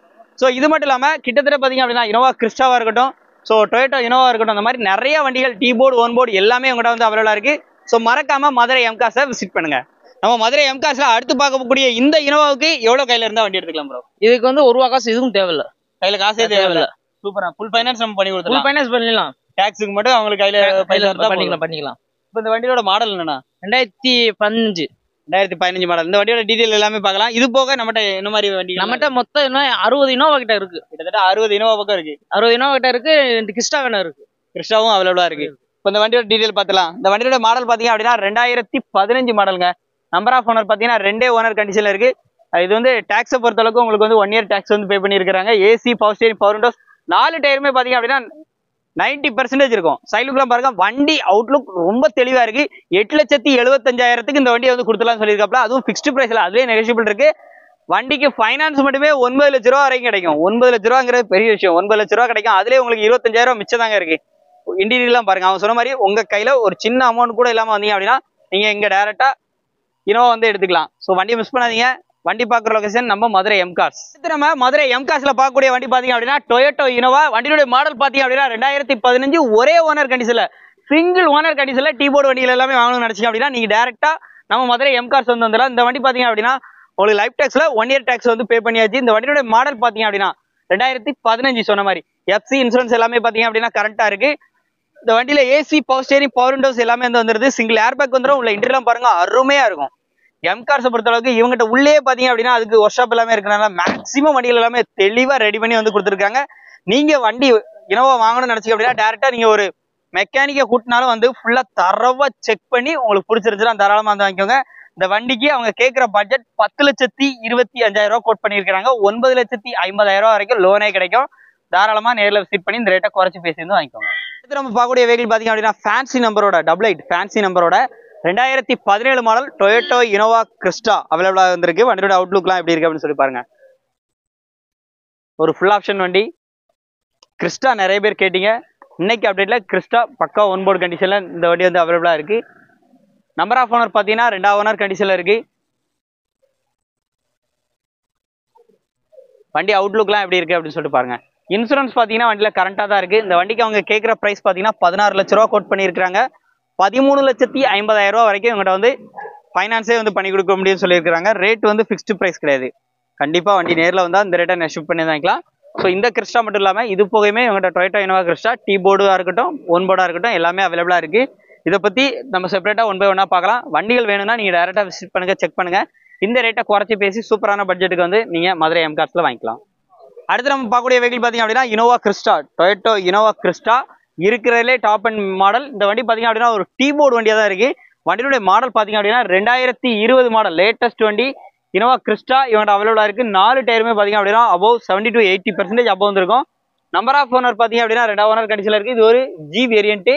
ஸோ இது மட்டும் இல்லாமல் கிட்டத்தட்ட பார்த்தீங்க அப்படின்னா இனோவா கிறிஸ்டாவாக இருக்கட்டும், ஸோ டொயோட்டோ இனோவா இருக்கட்டும், அந்த மாதிரி நிறைய வண்டிகள் டீ போர்டு ஒன் போர்டு எல்லாமே உங்கள்கிட்ட வந்து அவைலபிளாக இருக்குது. ஸோ மறக்காம மதுரை எம்காஸை விசிட் பண்ணுங்க. நம்ம மதுரை எம்காஸில் அடுத்து பார்க்கக்கூடிய இந்த இனோவாவுக்கு எவ்வளோ கையில் இருந்தால் வண்டி எடுத்துக்கலாம் ப்ரோ? இதுக்கு வந்து ஒரு ரூபா காசு இதுவும் தேவையில்ல, கையில் காசே தேவையில்லை. சூப்பரா ஃபுல் ஃபைனான்ஸ் நம்ம பண்ணி ஃபுல் கொடுத்துலாம். ஃபைனான்ஸ் பண்ணிடலாம், டாக்ஸுக்கு மட்டும் அவங்களுக்கு கையில் பண்ணிக்கலாம். இப்போ இந்த வண்டியோட மாடல் என்னன்னா 2015 2015 மாடல். இந்த வண்டியோட டீடைல் எல்லாமே பார்க்கலாம். இது போக நம்மகிட்ட என்ன மாதிரி வண்டி? நம்மகிட்ட மொத்தம் இன்னும் 60 இனோவா கிட்ட இருக்கு. கிட்டத்தட்ட 60 இனோவா பக்கம் இருக்கு. 60 இனோவா கிட்ட இருக்கு. கிறிஸ்டா வேணும் இருக்கு. கிறிஸ்டாவும் அவைலபிளா இருக்கு. இப்போ இந்த வண்டியோட டீடைல் பார்த்துலாம். இந்த வண்டியோட மாடல் பாத்தீங்க அப்படின்னா 2015 மாடலுங்க. நம்பர் ஆஃப் ஓனர் பாத்தீங்கன்னா 2 ஓனர் கண்டிஷன்ல இருக்கு. இது வந்து டாக்ஸை பொறுத்த அளவுக்கு உங்களுக்கு வந்து 1 இயர் டாக்ஸ் வந்து பே பண்ணியிருக்காங்க. AC, power steering, power Windows 4 டயருமே பாத்தீங்க அப்படின்னா 90% இருக்கும். சைடுக்குலாம் பாருங்க, வண்டி அவுட்லுக் ரொம்ப தெளிவா இருக்கு. 8,75,000 இந்த வண்டியை வந்து கொடுத்துலாம் சொல்லியிருக்காப்ல. அதுவும் ஃபிக்ஸ்டு பிரைஸ்ல, அதுவே நெகோஷியபிள் இருக்கு. வண்டிக்கு ஃபைனான்ஸ் மட்டுமே 9 லட்ச ரூபா வரைக்கும் கிடைக்கும். 9 லட்ச ரூபாங்கிறது பெரிய விஷயம். 9 லட்ச ரூபா கிடைக்கும். அதுலேயே உங்களுக்கு 25,000 மிச்சம் தாங்க இருக்கு. இன்டீரியர்லாம் பாருங்க, அவன் சொன்ன மாதிரி உங்க கையில ஒரு சின்ன அமௌண்ட் கூட இல்லாம வந்தீங்க அப்படின்னா நீங்க இங்க டைரக்டா இனோவா வந்து எடுத்துக்கலாம். ஸோ வண்டியை மிஸ் பண்ணாதீங்க. வண்டி பார்க்குற லொகேஷன் நம்ம மதுரை எம்கார்ஸ். நம்ம மதுரை எம்கார்ஸ்ல பார்க்கக்கூடிய வண்டி பாத்தீங்க அப்படின்னா டொயோட்டோ இனோவா. வண்டியுடைய மாடல் பாத்தீங்க அப்படின்னா 2015 ஒரே ஓனர் கண்டிஷன்ல, சிங்கிள் ஓனர் கண்டிஷன்ல டீ போர்டு வண்டிகள் எல்லாமே வாங்கணும்னு நினைச்சீங்க அப்படின்னா நீங்க டைரக்டா நம்ம மதுரை எம்கார்ஸ் வந்து வந்துடலாம். இந்த வண்டி பாத்தீங்க அப்படின்னா உங்களுக்கு லைஃப் டாக்ஸ்ல 1 இயர் டாக்ஸ் வந்து பே பண்ணியாச்சு. இந்த வண்டியோட மாடல் பாத்தீங்க அப்படின்னா 2015 சொன்ன மாதிரி எஃப்சி இன்சூரன்ஸ் எல்லாமே பாத்தீங்க அப்படின்னா கரெக்டா இருக்கு. இந்த வண்டியில AC, power steering, power Windows எல்லாமே வந்து வந்துருது. சிங்கிள் ஏர் பேக் வந்துடும். உள்ள இன்டர்லாம் பாருங்க, அருமையா இருக்கும். எம்கார்ஸை பொறுத்த அளவுக்கு இவங்ககிட்ட உள்ளே பாத்தீங்க அப்படின்னா அதுக்கு ஒர்க் ஷாப் எல்லாமே இருக்கனால மேக்ஸிமம் வண்டிகள் எல்லாமே தெளிவா ரெடி பண்ணி வந்து கொடுத்துருக்காங்க. நீங்க வண்டி இனோவா வாங்கணும்னு நினைச்சீங்க அப்படின்னா டேரக்டா நீங்க ஒரு மெக்கானிக்கை கூட்டினாலும் வந்து ஃபுல்லா தரவா செக் பண்ணி உங்களுக்கு பிடிச்சிருச்சுன்னா தாராளமா வந்து வாங்கிக்கோங்க. இந்த வண்டிக்கு அவங்க கேட்கிற பட்ஜெட் 10,25,000 கோட் பண்ணியிருக்காங்க. 9,50,000 வரைக்கும் லோனே கிடைக்கும். தாராளமா நேரில் விசிட் பண்ணி இந்த ரேட்டை குறைச்சி பேசி வந்து வாங்கிக்கோங்க. அடுத்து நம்ம பார்க்கக்கூடிய வெஹிக்கிள் பாத்தீங்க அப்படின்னா ஃபேன்சி நம்பரோட 88 ஃபேன்சி நம்பரோட 2017 மாடல் டொயோட்டோ இனோவா கிறிஸ்டா அவைலபிளா வந்திருக்கு. வண்டியோட அவுட்லுக்லாம் எப்படி இருக்கு அப்படின்னு சொல்லி பாருங்க. ஒரு ஃபுல் ஆப்ஷன் வண்டி. கிறிஸ்டா நிறைய பேர் கேட்டீங்க. இன்னைக்கு அப்டேட்ல கிறிஸ்டா பக்கா ஒன் போர்டு கண்டிஷன்ல இந்த வண்டி வந்து அவைலபிளா இருக்கு. நம்பர் ஆஃப் ஓனர் பாத்தீங்கன்னா 2 ஓனர் கண்டிஷன்ல இருக்கு. வண்டி அவுட்லுக்லாம் எப்படி இருக்கு அப்படின்னு சொல்லிட்டு பாருங்க. இன்சூரன்ஸ் பாத்தீங்கன்னா வண்டியில கரண்டா தான் இருக்கு. இந்த வண்டிக்கு அவங்க கேட்கிற பிரைஸ் பாத்தீங்கன்னா 16 லட்ச ரூபா கோட் பண்ணியிருக்காங்க. 13,50,000 வரைக்கும் இவங்ககிட்ட வந்து ஃபைனான்ஸே வந்து பண்ணி கொடுக்க முடியும்னு சொல்லியிருக்காங்க. ரேட் வந்து ஃபிக்ஸ்டு பிரைஸ் கிடையாது. கண்டிப்பா வண்டி நேரில் வந்தால் இந்த ரேட்டை நெஷிப் பண்ணி வாங்கிக்கலாம். ஸோ இந்த கிறிஸ்டா மட்டும் இல்லாமல் இது போகவே இவங்ககிட்ட டொயோட்டோ இனோவா கிறிஸ்டா டீ போர்டாக இருக்கட்டும், ஒன் போர்டாக இருக்கட்டும் எல்லாமே அவைலபிளாக இருக்கு. இதை பத்தி நம்ம செப்பரேட்டாக 1 by 1 பார்க்கலாம். வண்டிகள் வேணும்னா நீங்க டேரக்டா விசிட் பண்ணுங்க, செக் பண்ணுங்க. இந்த ரேட்டை குறைச்சி பேசி சூப்பரான பட்ஜெட்டுக்கு வந்து நீங்க மதுரை எம்கார்ஸ்ல வாங்கிக்கலாம். அடுத்து நம்ம பார்க்கக்கூடிய வெஹிக்கிள் பாத்தீங்க அப்படின்னா Innova Crysta, Toyota Innova Crysta இருக்கிறதுலே டாப் அண்ட் மாடல். இந்த வண்டி பாத்தீங்க அப்படின்னா ஒரு டீ போர்டு வண்டியா தான் இருக்கு. வண்டியுடைய மாடல் பாத்தீங்க அப்படின்னா 2020 மாடல் லேட்டஸ்ட் வண்டி இனோவா கிறிஸ்டா இவங்க அவைலபிளா இருக்கு. 4 டயருமே பாத்தீங்க அப்படின்னா அபவ் 70 to 80% அபவ் வந்திருக்கும். நம்பர் ஆஃப் ஓனர் பாத்தீங்க அப்படின்னா 2 ஓனர் கண்டிஷன்ல இருக்கு. இது ஒரு ஜி வேரியன்ட்.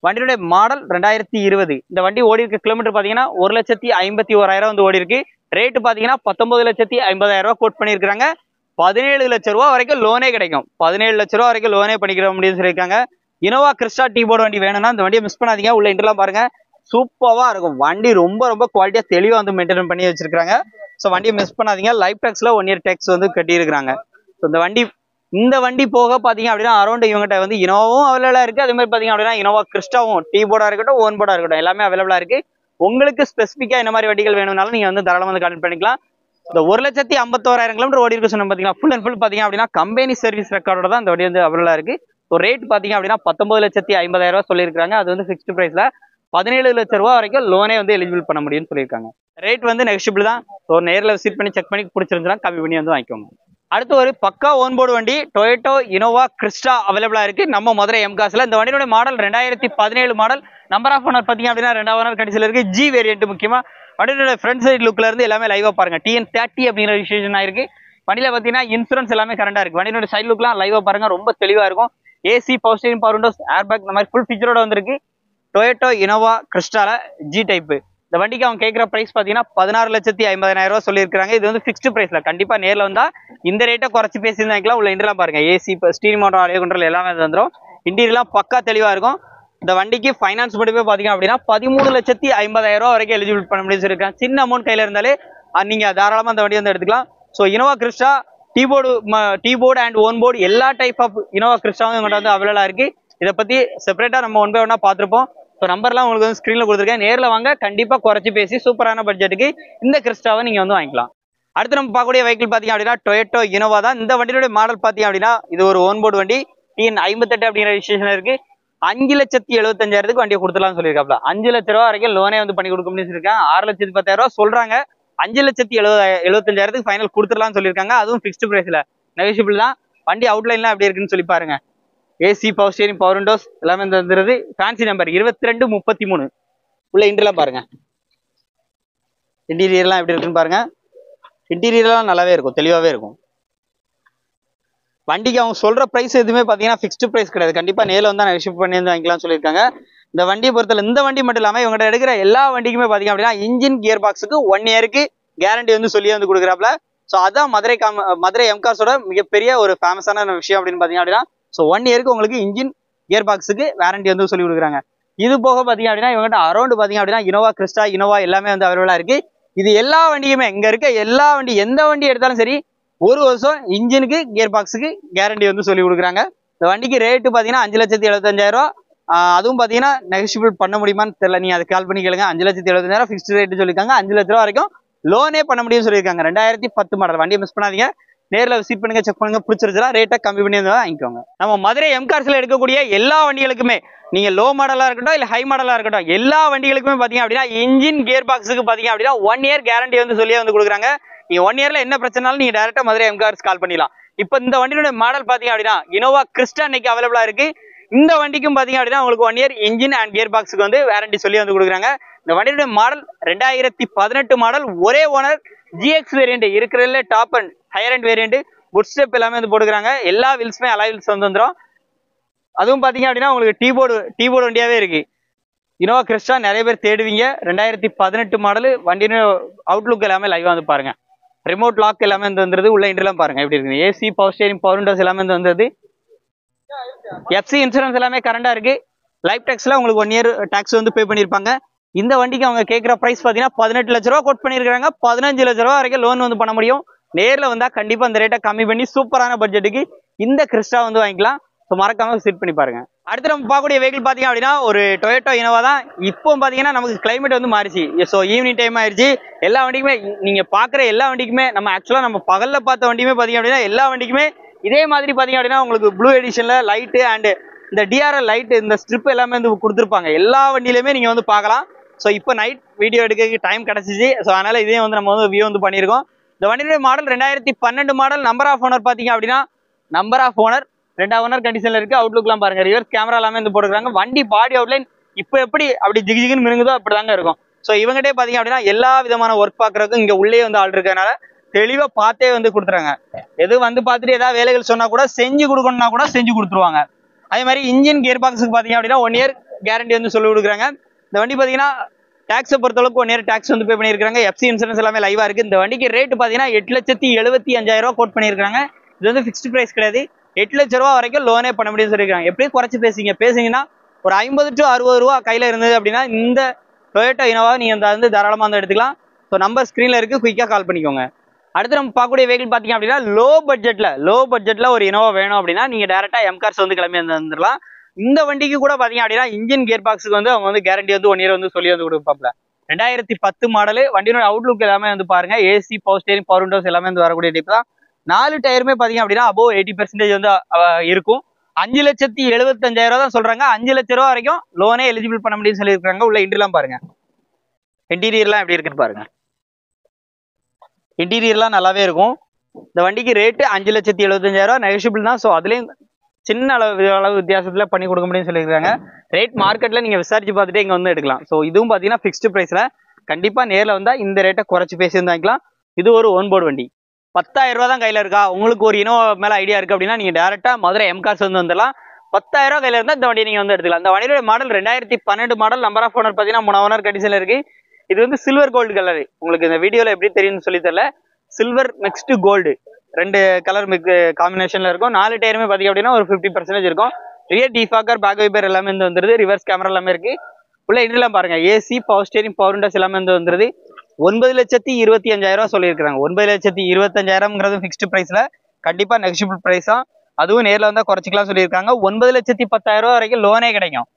வண்டியுடைய மாடல் 2020. இந்த வண்டி ஓடி இருக்க கிலோமீட்டர் பாத்தீங்கன்னா 1,51,000 வந்து ஓடி இருக்கு. ரேட்டு பாத்தீங்கன்னா 19,50,000 கோட் பண்ணியிருக்காங்க. 17 லட்ச ரூபா வரைக்கும் லோனே கிடைக்கும். 17 லட்ச ரூபா வரைக்கும் லோனே பண்ணிக்கிற முடியும்னு சொல்லியிருக்காங்க. இனோவா கிறிஸ்டா டீ போர்டு வண்டி வேணும்னா இந்த வண்டியை மிஸ் பண்ணாதீங்க. உள்ள இன்டர்லாம் பாருங்க, சூப்பரா இருக்கும். வண்டி ரொம்ப குவாலிட்டியா தெளிவா வந்து மெயின்டைன் பண்ணி வச்சிருக்காங்க. ஸோ வண்டியை மிஸ் பண்ணாதீங்க. லைஃப் டாக்ஸ்ல 1 இயர் டாக்ஸ் வந்து கட்டியிருக்காங்க. ஸோ இந்த வண்டி போக பாத்தீங்க அப்படின்னா அரௌண்ட் இவங்ககிட்ட வந்து இனோவாவும் அவைலபிளா இருக்கு. அதே மாதிரி பாத்தீங்க அப்படின்னா இனோவா கிறிஸ்டாவும் டீ போர்டா இருக்கட்டும், ஓன் போர்டா இருக்கட்டும் எல்லாமே அவைலபிளா இருக்கு. உங்களுக்கு ஸ்பெசிஃபிக்கா இந்த மாதிரி வண்டிகள் வேணும்னாலும் நீங்க வந்து தாராளமா வந்து கான்டெக்ட் பண்ணிக்கலாம். இந்த 1,51,000 கிலோமீட்டர் ஓடி இருக்கு சொன்ன பாத்தீங்கன்னா ஃபுல் அண்ட் ஃபுல் பாத்தீங்க அப்படின்னா கம்பெனி சர்வீஸ் ரெக்கார்டோட தான் இந்த வண்டி வந்து அவைலபிளா இருக்கு. ஸோ ரேட் பாத்தீங்க அப்படின்னா 19,50,000 சொல்லியிருக்காங்க. அது வந்து ஃபிக்ஸ்டு பிரைஸ்ல 17 லட்ச ரூபா வரைக்கும் லோனே வந்து எலிஜிபிள் பண்ண முடியும்னு சொல்லியிருக்காங்க. ரேட் வந்து நெகோஷியபிள் தான். ஸோ நேரில் விசிட் பண்ணி செக் பண்ணி பிடிச்சிருந்துச்சுன்னா கம்மி பண்ணி வந்து வாங்கிக்கோங்க. அடுத்து ஒரு பக்கா ஓன் போர்டு வண்டி டொயோட்டோ இனோவா கிறிஸ்டா அவைலபிளா இருக்கு நம்ம மதுரை எம்காஸ்ல. இந்த வண்டியோட model 2017 model. Number of owner பாத்தீங்க அப்படின்னா 2 ஓனர் கண்டிஷன்ல இருக்கு. G variant. முக்கியமா வண்டியோட ஃப்ரண்ட் சைடு லுக்ல இருந்து எல்லாமே லைவா பாருங்க. TN30 அப்படிங்கிற ரிஜிஸ்ட்ரேஷன் ஆயிருக்கு. வண்டியில பாத்தீங்கன்னா இன்சூரன்ஸ் எல்லாமே கரண்டா இருக்கு. வண்டியோட சைடு லுக்லாம் லைவா பாருங்க, ரொம்ப தெளிவா இருக்கும். AC, power steering, power windows, air bag இந்த மாதிரி ஃபுல் ஃபீச்சரோட வந்திருக்கு. டொயோட்டோ இனோவா கிறிஸ்டால ஜி டைப். இந்த வண்டிக்கு அவங்க கேட்கிற பிரைஸ் பாத்தீங்கன்னா 16,50,000 சொல்லியிருக்காங்க. இது வந்து ஃபிக்ஸ்டு பிரைஸ்ல. கண்டிப்பா நேரில் வந்தா இந்த ரேட்டை குறைச்சி பேசியிருந்தாங்களா. உள்ள இன்டர்லாம் பாருங்க, AC, steering motor, audio control எல்லாமே வந்துடும். இன்டீரியர்லாம் பக்கா தெளிவா இருக்கும். இந்த வண்டிக்கு ஃபைனான்ஸ் மட்டுமே பார்த்தீங்க அப்படின்னா 13,50,000 ரூபா வரைக்கும் எலிஜிபிள் பண்ண முடியும் சொல்லியிருக்காங்க. சின்ன அமௌண்ட் கையில் இருந்தாலே நீங்கள் தாராளமாக அந்த வண்டி வந்து எடுத்துக்கலாம். So Innova Crysta டீபோர்டு and own board எல்லா டைப் ஆஃப் இனோவா கிறிஸ்டாவும் எங்கள்கிட்ட வந்து அவைலபிளாக இருக்குது. இதை பற்றி செப்பரேட்டாக நம்ம ஒன் பை ஒன்னாக பார்த்துருப்போம். ஸோ நம்பர்லாம் உங்களுக்கு வந்து ஸ்க்ரீனில் கொடுத்துருக்கேன். நேரில் வாங்க, கண்டிப்பாக குறைச்சி பேசி சூப்பரான பட்ஜெட்டுக்கு இந்த கிறிஸ்டாவை நீங்கள் வந்து வாங்கிக்கலாம். அடுத்து நம்ம பார்க்கக்கூடிய வெஹிக்கிள் பார்த்தீங்க அப்படின்னா டொயோட்டோ இனோவா தான். இந்த வண்டியோட மாடல் பார்த்தீங்க அப்படின்னா இது ஒரு ஓன் போர்டு வண்டி. TN58 அப்படிங்கிற ரிஜிஸ்ட்ரேஷன் இருக்கு. 5,75,000 வண்டியை கொடுத்துலாம்னு சொல்லியிருக்காப்ல. 5 லட்ச ரூபா வரைக்கும் லோனே வந்து பண்ணி கொடுக்க முடியும் சொல்லியிருக்காங்க. 6,10,000 சொல்றாங்க. 5,75,000 ஃபைனல் கொடுத்துடலாம்னு சொல்லியிருக்காங்க. அதுவும் ஃபிக்ஸ்டு பிரைஸ்ல, நெகோஷியபிள் தான். வண்டி அவுட்லைன்லாம் எப்படி இருக்குன்னு சொல்லி பாருங்க. AC, power steering, power Windows எல்லாமே வந்துருது. Fancy number 2233. உள்ள இன்டர்லாம் பாருங்க. இன்டீரியர்லாம் எப்படி இருக்குன்னு பாருங்க. இன்டீரியர்லாம் நல்லாவே இருக்கும், தெளிவாகவே இருக்கும். வண்டிக்கு அவங்க சொல்ற பிரைஸ் எதுவுமே பார்த்தீங்கன்னா ஃபிக்ஸ்டு பிரைஸ் கிடையாது. கண்டிப்பாக நேரில் வந்து நெகோஷியேட் பண்ணி வந்து வாங்கிக்கலாம்னு சொல்லியிருக்காங்க. இந்த வண்டியை பொறுத்தல இந்த வண்டி மட்டும் இல்லாமல் இவங்ககிட்ட எடுக்கிற எல்லா வண்டிக்குமே பார்த்தீங்க அப்படின்னா இன்ஜின் கியர் பாக்ஸுக்கு 1 இயருக்கு கேரண்டி வந்து சொல்லி வந்து கொடுக்குறாப்ல. ஸோ அதான் மதுரை எம்கார்ஸோட மிகப்பெரிய ஒரு ஃபேமஸான விஷயம் அப்படின்னு பார்த்தீங்க அப்படின்னா. ஸோ 1 இயருக்கு உங்களுக்கு இன்ஜின் கியர் பாக்ஸுக்கு வாரண்டி வந்து சொல்லி கொடுக்குறாங்க. இது போக பார்த்தீங்க அப்படின்னா இவங்ககிட்ட அரௌண்ட் பார்த்தீங்க அப்படின்னா இனோவா கிறிஸ்டா, இனோவா எல்லாமே வந்து அவைலபிளாக இருக்கு. இது எல்லா வண்டியுமே இங்க இருக்க எல்லா வண்டி எந்த வண்டி எடுத்தாலும் சரி 1 வருஷம் இன்ஜினுக்கு கியர் பாக்ஸுக்கு கேரண்டி வந்து சொல்லி கொடுக்குறாங்க. இந்த வண்டிக்கு ரேட்டு பார்த்தீங்கன்னா 5,75,000. அதுவும் பார்த்தீங்கன்னா நெகோஷியபிள் பண்ண முடியுமான்னு தெரியல, நீங்க அதை கால் பண்ணி கேளுங்க. 5,75,000 ஃபிக்ஸ்டு ரேட்டு சொல்லியிருக்காங்க. 5 லட்ச ரூபா வரைக்கும் லோனே பண்ண முடியும்னு சொல்லியிருக்காங்க. 2010 மாடல் வண்டியை மிஸ் பண்ணாதீங்க. நேரில் விசிட் பண்ணுங்க, செக் பண்ணுங்க, பிடிச்சிருச்சுனா ரேட்டை கம்மி பண்ணி வந்து வாங்கிக்கோங்க. நம்ம மதுரை எம்கார்ஸ்ல எடுக்கக்கூடிய எல்லா வண்டிகளுக்குமே நீங்க லோ மாடலா இருக்கட்டும் இல்ல ஹை மாடலா இருக்கட்டும் எல்லா வண்டிகளுக்குமே பாத்தீங்க அப்படின்னா இன்ஜின் கியர் பாக்ஸுக்கு பாத்தீங்க அப்படின்னா 1 இயர் கேரண்டி வந்து சொல்லி வந்து கொடுக்குறாங்க. நீங்க 1 இயர்ல என்ன பிரச்சனாலும் நீங்க டைரக்டா மதுரை எம்கார்ஸ் கால் பண்ணிடலாம். இப்போ இந்த வண்டியோட மாடல் பாத்தீங்க அப்படின்னா இனோவா கிறிஸ்டா இன்னைக்கு அவைலபிளா இருக்கு. இந்த வண்டிக்கும் பாத்தீங்க அப்படின்னா உங்களுக்கு 1 இயர் இன்ஜின் அண்ட் கியர் பாக்ஸுக்கு வந்து வாரண்டி சொல்லி வந்து கொடுக்குறாங்க. இந்த வண்டியோட மாடல் 2018 மாடல், ஒரே ஓனர், GX வேரியன்ட் இருக்கிறதுல top and higher and variant, good step எல்லாமே வந்து போட்டுக்கிறாங்க. எல்லா வீல்ஸுமே அலாய் வீல்ஸ் வந்து வந்துடும். அதுவும் பாத்தீங்க அப்படின்னா உங்களுக்கு டீபோர்டு வண்டியாவே இருக்கு. இனோவா கிறிஸ்டா நிறைய பேர் தேடுவீங்க. 2018 மாடல் வண்டியோட அவுட்லுக் எல்லாமே லைவா வந்து பாருங்க. ரிமோட் லாக் எல்லாமே வந்து வந்துருது. உள்ள இன்டர்லாம் பாருங்க எப்படி இருக்கு. AC, power steering, power Windows எல்லாமே வந்து வந்தது. FC இன்சூரன்ஸ் எல்லாமே கரண்டா இருக்கு. லைஃப் டாக்ஸ்ல உங்களுக்கு 1 இயர் டாக்ஸ் வந்து பே பண்ணிருப்பாங்க. இந்த வண்டிக்கு அவங்க கேட்குற பிரைஸ் பாத்தீங்கன்னா 18 லட்ச ரூபா கோட் பண்ணிருக்காங்க. 15 லட்ச ரூபா வரைக்கும் லோன் வந்து பண்ண முடியும். நேர்ல வந்தா கண்டிப்பா அந்த ரேட்டை கம்மி பண்ணி சூப்பரான பட்ஜெட்டுக்கு இந்த கிறிஸ்டா வந்து வாங்கிக்கலாம். ஸோ மறக்காம விசிட் பண்ணி பாருங்க. அடுத்து நம்ம பார்க்கக்கூடிய வெஹிக்கிள் பாத்தீங்க அப்படின்னா ஒரு டொயோட்டோ இனோவா தான். இப்போ பாத்தீங்கன்னா நமக்கு கிளைமேட் வந்து மாறிச்சு. ஸோ ஈவினிங் டைம் ஆயிடுச்சு. எல்லா வண்டிக்குமே நீங்க பாக்குற எல்லா வண்டிக்குமே நம்ம ஆக்சுவலா நம்ம பகல்ல பார்த்த வண்டியுமே பாத்தீங்க அப்படின்னா எல்லா வண்டிக்குமே இதே மாதிரி பாத்தீங்க அப்படின்னா உங்களுக்கு ப்ளூ எடிஷன்ல லைட்டு அண்ட் இந்த DRL லைட் இந்த ஸ்ட்ரிப் எல்லாமே வந்து கொடுத்துருப்பாங்க. எல்லா வண்டியிலுமே நீங்க வந்து பார்க்கலாம். ஸோ இப்போ நைட் வீடியோ எடுக்க டைம் கிடைச்சிச்சு. ஸோ அதனால இதையும் வந்து நம்ம வந்து வியூ வந்து பண்ணியிருக்கோம். இந்த வண்டியுடைய model 2012 model. Number of owner பாத்தீங்க அப்படின்னா நம்பர் ஆஃப் ஓனர் 2 ஓனர் கண்டிஷன்ல இருக்கு. அவுட்லுக்லாம் பாருங்க. ரிவர்ஸ் கேமரா எல்லாமே வந்து போட்டுருக்காங்க. வண்டி பாடி அவுட்லைன் இப்போ எப்படி அப்படி ஜிகின்னு மிருங்குதோ அப்படிதாங்க இருக்கும். ஸோ இவங்ககிட்டே பாத்தீங்க அப்படின்னா எல்லா விதமான ஒர்க் பாக்குறதுக்கும் இங்க உள்ளே வந்து ஆள் இருக்கனால தெளிவா பார்த்தே வந்து கொடுத்துறாங்க. எது வந்து பார்த்துட்டு ஏதாவது வேலைகள் சொன்னா கூட செஞ்சு கொடுக்கணும்னா கூட செஞ்சு கொடுத்துருவாங்க. அதே மாதிரி இன்ஜின் கியர் பாக்ஸுக்கு பாத்தீங்க அப்படின்னா 1 இயர் கேரண்டி வந்து சொல்லி கொடுக்குறாங்க. இந்த வண்டி பாத்தீங்கன்னா டாக்ஸை பொறுத்தளவுக்கு 1 இயர் டாக்ஸ் வந்து பே பண்ணியிருக்காங்க. FC இன்சூரன்ஸ் எல்லாமே லைவா இருக்கு. இந்த வண்டிக்கு ரேட் பாத்தீங்கன்னா 8,75,000 கோட் பண்ணியிருக்காங்க. இது வந்து ஃபிக்ஸ்டு பிரைஸ் கிடையாது. 8 லட்ச ரூபா வரைக்கும் லோனே பண்ண முடியும்னு சொல்லியிருக்காங்க. எப்படியும் குறைச்சி பேசிங்கன்னா ஒரு 50 to 60 ரூபா கையில இருந்தது அப்படின்னா இந்த டொயோட்டோ இனோவா நீங்க வந்து தாராளமா வந்து எடுத்துக்கலாம். ஸோ நம்பர் ஸ்கிரீன்ல இருக்கு, குயிக்கா கால் பண்ணிக்கோங்க. அடுத்து நம்ம பார்க்கக்கூடிய வெஹிக்கிள் பாத்தீங்க அப்படின்னா லோ பட்ஜெட்ல ஒரு இனோவா வேணும் அப்படின்னா நீங்க டைரக்டா எம்கார்ஸ் வந்து கிளம்பி வந்துடலாம். இந்த வண்டிக்கு கூட பாத்தீங்க அப்படின்னா இன்ஜின் கியர் பாக்ஸுக்கு வந்து அவங்க வந்து கேரண்டி வந்து 1 இயர் வந்து சொல்லி வந்து கொடுப்பாப்ல. 2010 மாடல். வண்டியோட அவுட்லுக் எல்லாமே வந்து பாருங்க. AC, power steering, power Windows எல்லாமே வந்து வரக்கூடிய டைப் தான். 4 டயருமே பாத்தீங்க அப்படின்னா above 80% வந்து இருக்கும். 5,75,000 தான் சொல்றாங்க. 5 லட்ச ரூபா வரைக்கும் லோனே எலிஜிபிள் பண்ண முடியும்னு சொல்லியிருக்காங்க. உள்ள இன்டீரியர்லாம் பாருங்க. இன்டீரியர்லாம் எப்படி இருக்குன்னு பாருங்க. இன்டீரியர்லாம் நல்லாவே இருக்கும். இந்த வண்டிக்கு ரேட்டு 5,75,000 நெகோஷியபிள் தான். ஸோ அதுலேயும் சின்ன அளவு வித்தியாசத்துல பண்ணி கொடுக்க முடியும்னு சொல்லியிருக்காங்க. ரேட் மார்க்கெட்ல நீங்க விசாரிச்சு பார்த்துட்டு இங்க வந்து எடுக்கலாம். ஸோ இதுவும் பாத்தீங்கன்னா ஃபிக்ஸ்டு பிரைஸ்ல கண்டிப்பா நேரில் வந்தா இந்த ரேட்டை குறைச்சு பேசி வந்து வாங்கிக்கலாம். இது ஒரு ஓன் போர்டு வண்டி. 10,000 ரூபா தான் கையில இருக்கா, உங்களுக்கு ஒரு இனோவா மேல ஐடியா இருக்கு அப்படின்னா நீங்க டேரக்டா மதுரை எம்கார்ஸ் வந்து வந்துடலாம். 10,000 ரூபா கையில இருந்தா இந்த வண்டியை நீங்க வந்து எடுத்துக்கலாம். இந்த வண்டியோட model 2012 model. Number of owner பாத்தீங்கன்னா 3 ஓனர் கண்டிஷன்ல இருக்கு. இது வந்து சில்வர் கோல்டு கலர். உங்களுக்கு இந்த வீடியோல எப்படி தெரியும்னு சொல்லி தெரியல. சில்வர் நெக்ஸ்ட் கோல்டு 2 கலர் காம்பினேஷன்ல இருக்கும். 4 டயருமே பாத்தீங்க அப்படின்னா ஒரு 50% இருக்கும். ரியர் டிஃபாக்கர் பேக் வைப்பர் எல்லாமே வந்து வந்துருது. ரிவர்ஸ் கேமரா எல்லாமே இருக்கு. உள்ள இன்டர்லாம் பாருங்க, AC, power steering, power Windows எல்லாமே வந்து வந்துருது. 9,25,000 சொல்லியிருக்காங்க. 9,25,000 ஃபிக்ஸ்டு பிரைஸ்ல, கண்டிப்பா நெகோஷியபிள் பிரைஸா. அதுவும் நேரில் வந்தா குறைச்சிக்கலாம் சொல்லியிருக்காங்க. 9,10,000 வரைக்கும் லோனே கிடைக்கும்.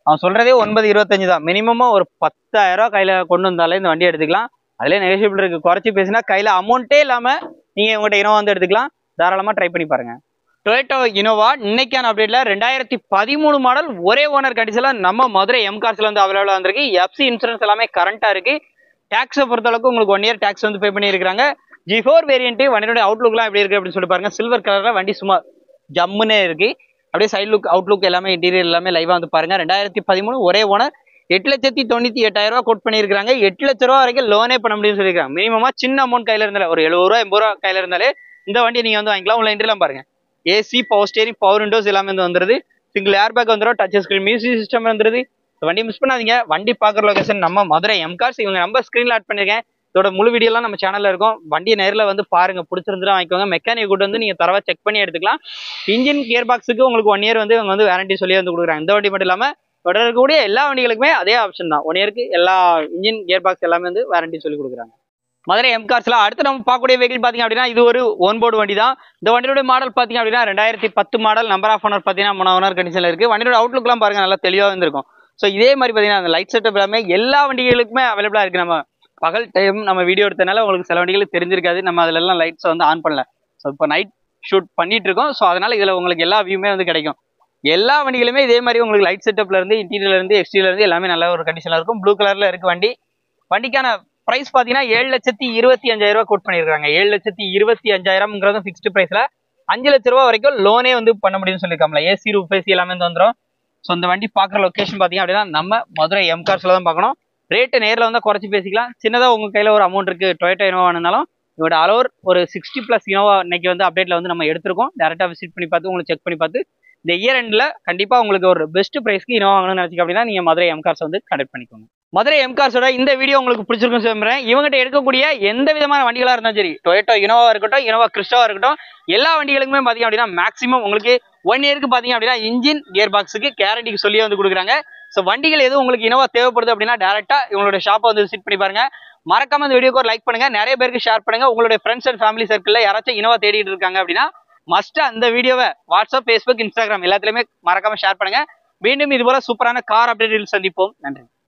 அவன் சொல்றதே 9,25 தான். மினிமமா ஒரு 10,000 கையில கொண்டு வந்தாலே இந்த வண்டி எடுத்துக்கலாம். அதுலேயே நெகோஷியபிள் இருக்கு. குறைச்சி பேசினா கையில அமௌண்ட்டே இல்லாம நீங்க உங்கள்கிட்ட இனோவா வந்து எடுத்துக்கலாம். தாராளமா ட்ரை பண்ணி பாருங்க. டொயோட்டோ இனோவா இன்னைக்கான அப்டேட்ல 2013 மாடல் ஒரே ஓனர் கண்டிஷன்ல நம்ம மதுரை எம் கார்ஸ்ல வந்து அவைலபிளா வந்திருக்கு. எஃப்சி இன்சூரன்ஸ் எல்லாமே கரண்டா இருக்கு. டாக்ஸை பொறுத்த அளவுக்கு உங்களுக்கு 1 இயர் டாக்ஸ் வந்து பே பண்ணியிருக்காங்க. G4 வேரியன்ட் வண்டியோட அவுட்லுக்லாம் எப்படி இருக்கு அப்படின்னு சொல்லி பாருங்க. சில்வர் கலர்ல வண்டி சும்மா ஜம்முன்னே இருக்கு. அப்படியே சைட் லுக், அவுட்லுக் எல்லாமே இன்டீரியர் எல்லாமே லைவா வந்து பாருங்க. 2013 ஒரே ஓனர். 8,98,800 கோட் பண்ணியிருக்காங்க. 8 லட்ச ரூபா வரைக்கும் லோனே பண்ண முடியும்னு சொல்லியிருக்காங்க. மினிமமா சின்ன அமௌண்ட் கையில இருந்தாலே, ஒரு 70 ரூபா 80 ரூபா கையில இருந்தாலே இந்த வண்டியை நீங்க வந்து வாங்கிக்கலாம். உள்ள இன்டீரியர்லாம் பாருங்க, AC, power steering, power Windows எல்லாமே வந்து வந்துருது. சிங்கிள் ஏர் பேக் வந்துடும். டச் ஸ்கிரீன் மியூசிக் சிஸ்டம் வந்துருது. வண்டி மிஸ் பண்ணாதீங்க. வண்டி பார்க்குற லொகேஷன் நம்ம மதுரை எம் கார்ஸ். இவங்க நம்பர் ஸ்க்ரீன்ல ஆட் பண்ணிருக்கேன். இதோட முழு வீடியோலாம் நம்ம சேனல்ல இருக்கும். வண்டியை நேரில் வந்து பாருங்க, பிடிச்சிருந்துடும் வாங்கிக்கோங்க. மெக்கானிக் கூட்டு வந்து நீங்க தரவா செக் பண்ணி எடுத்துக்கலாம். இன்ஜின் கியர் பாக்ஸுக்கு உங்களுக்கு 1 இயர் வந்து இவங்க வந்து வாரண்டி சொல்லி வந்து கொடுக்குறாங்க. இந்த வண்டி மட்டும் இல்லாம தொடரக்கூடிய எல்லா வண்டிகளுக்குமே அதே ஆப்ஷன் தான். 1 இயருக்கு எல்லா இன்ஜின் கியர் பாக்ஸ் எல்லாமே வந்து வாரண்டி சொல்லி கொடுக்குறாங்க. மதுரை எம் கார்ஸ்ல அடுத்து நம்ம பார்க்கக்கூடிய வெஹிக்கிள் பாத்தீங்க அப்படின்னா இது ஒரு ஓன் போர்டு வண்டி தான். இந்த வண்டியோட மாடல் பாத்தீங்க அப்படின்னா 2010 மாடல். நம்பர் ஆஃப் ஓனர் பாத்தீங்கன்னா 3 ஓனர் கண்டிஷன்ல இருக்கு. வண்டியோட அவுட்லுக்லாம் பாருங்க, நல்லா தெளிவா இருந்திருக்கும். ஸோ இதே மாதிரி பாத்தீங்கன்னா அந்த லைட் செட்டப் எல்லாமே எல்லா வண்டிகளுக்குமே அவைலபிளா இருக்கு. நம்ம பகல் டைம் நம்ம வீடியோ எடுத்தனால உங்களுக்கு சில வண்டிகளுக்கு தெரிஞ்சிருக்காது. நம்ம அதுல எல்லாம் லைட்ஸ் வந்து ஆன் பண்ணல. ஸோ இப்போ நைட் ஷூட் பண்ணிட்டு இருக்கோம். ஸோ அதனால இதுல உங்களுக்கு எல்லா வியூமே வந்து கிடைக்கும். எல்லா வண்டிகளுமே இதே மாதிரி உங்களுக்கு லைட் செட்டப்ல இருந்து, இன்டீரியர்ல இருந்து, எக்ஸ்டீரியர்ல இருந்து எல்லாமே நல்ல ஒரு கண்டிஷன்ல இருக்கும். ப்ளூ கலர்ல இருக்கு வண்டி. வண்டிக்கான பிரைஸ் பாத்தீங்கன்னா 7,25,000 கோட் பண்ணிருக்காங்க. 7,25,000 ஃபிக்ஸ்டு பிரைஸ்ல 5 லட்ச ரூபா வரைக்கும் லோனே வந்து பண்ண முடியும்னு சொல்லியிருக்காங்களா. ஏசி, ரூஃப் ஏசி எல்லாமே வந்து வந்துடும். ஸோ இந்த வண்டி பார்க்குற லொகேஷன் பாத்தீங்க அப்படின்னா நம்ம மதுரை எம் கார்ஸ்ல தான் பார்க்கணும். ரேட்டு நேரில் வந்தால் குறைச்சி பேசிக்கலாம். சின்னதாக உங்க கையில ஒரு அமௌண்ட் இருக்கு, டொயோட்டோ இனோவா இருந்தாலும் இதோட அலோவர் ஒரு 60+ இனோவா இன்னைக்கு வந்து அப்டேட்ல வந்து நம்ம எடுத்திருக்கோம். டேரக்டா விசிட் பண்ணி பார்த்து உங்களுக்கு செக் பண்ணி பார்த்து இந்த இயர் எண்ட்ல கண்டிப்பா உங்களுக்கு ஒரு பெஸ்ட் பிரைஸ்க்கு இனோவா வாங்கணும்னு நினைச்சிங்க அப்படின்னா நீங்க மதுரை எம் கார்ஸ் வந்து கனெக்ட் பண்ணிக்கோங்க. மதுரை எம் கார்ஸோட இந்த வீடியோ உங்களுக்கு பிடிச்சிருக்குன்னு சொல்றேன். இவங்ககிட்ட எடுக்கக்கூடிய எந்த விதமான வண்டிகளா இருந்தாலும் சரி, டொயோட்டோ இனோவா இருக்கட்டும், இனோவா கிறிஸ்டாவா இருக்கட்டும், எல்லா வண்டிகளுக்குமே பாத்தீங்க அப்படின்னா மேக்ஸிமம் உங்களுக்கு 1 இயருக்கு பாத்தீங்க அப்படின்னா இன்ஜின் கியர் பாக்ஸுக்கு கேரண்டிக்கு சொல்லி வந்து கொடுக்குறாங்க. ஸோ வண்டிகள் எதுவும் உங்களுக்கு இனோவா தேவைப்படுது அப்படின்னா டேரக்டா இவங்களோட ஷாப்பை வந்து விசிட் பண்ணி பாருங்க. மறக்காம இந்த வீடியோக்கு ஒரு லைக் பண்ணுங்க, நிறைய பேருக்கு ஷேர் பண்ணுங்க. உங்களுடைய ஃப்ரெண்ட்ஸ் அண்ட் ஃபேமிலி சர்க்கிள்ல யாராச்சும் இனோவா தேடிட்டு இருக்காங்க அப்படின்னா மஸ்ட் அந்த வீடியோவை வாட்ஸ்அப், ஃபேஸ்புக், இன்ஸ்டாகிராம் எல்லாத்துலயுமே மறக்காம ஷேர் பண்ணுங்க. மீண்டும் இது போல சூப்பரான கார் அப்டேட்டில் சந்திப்போம். நன்றி.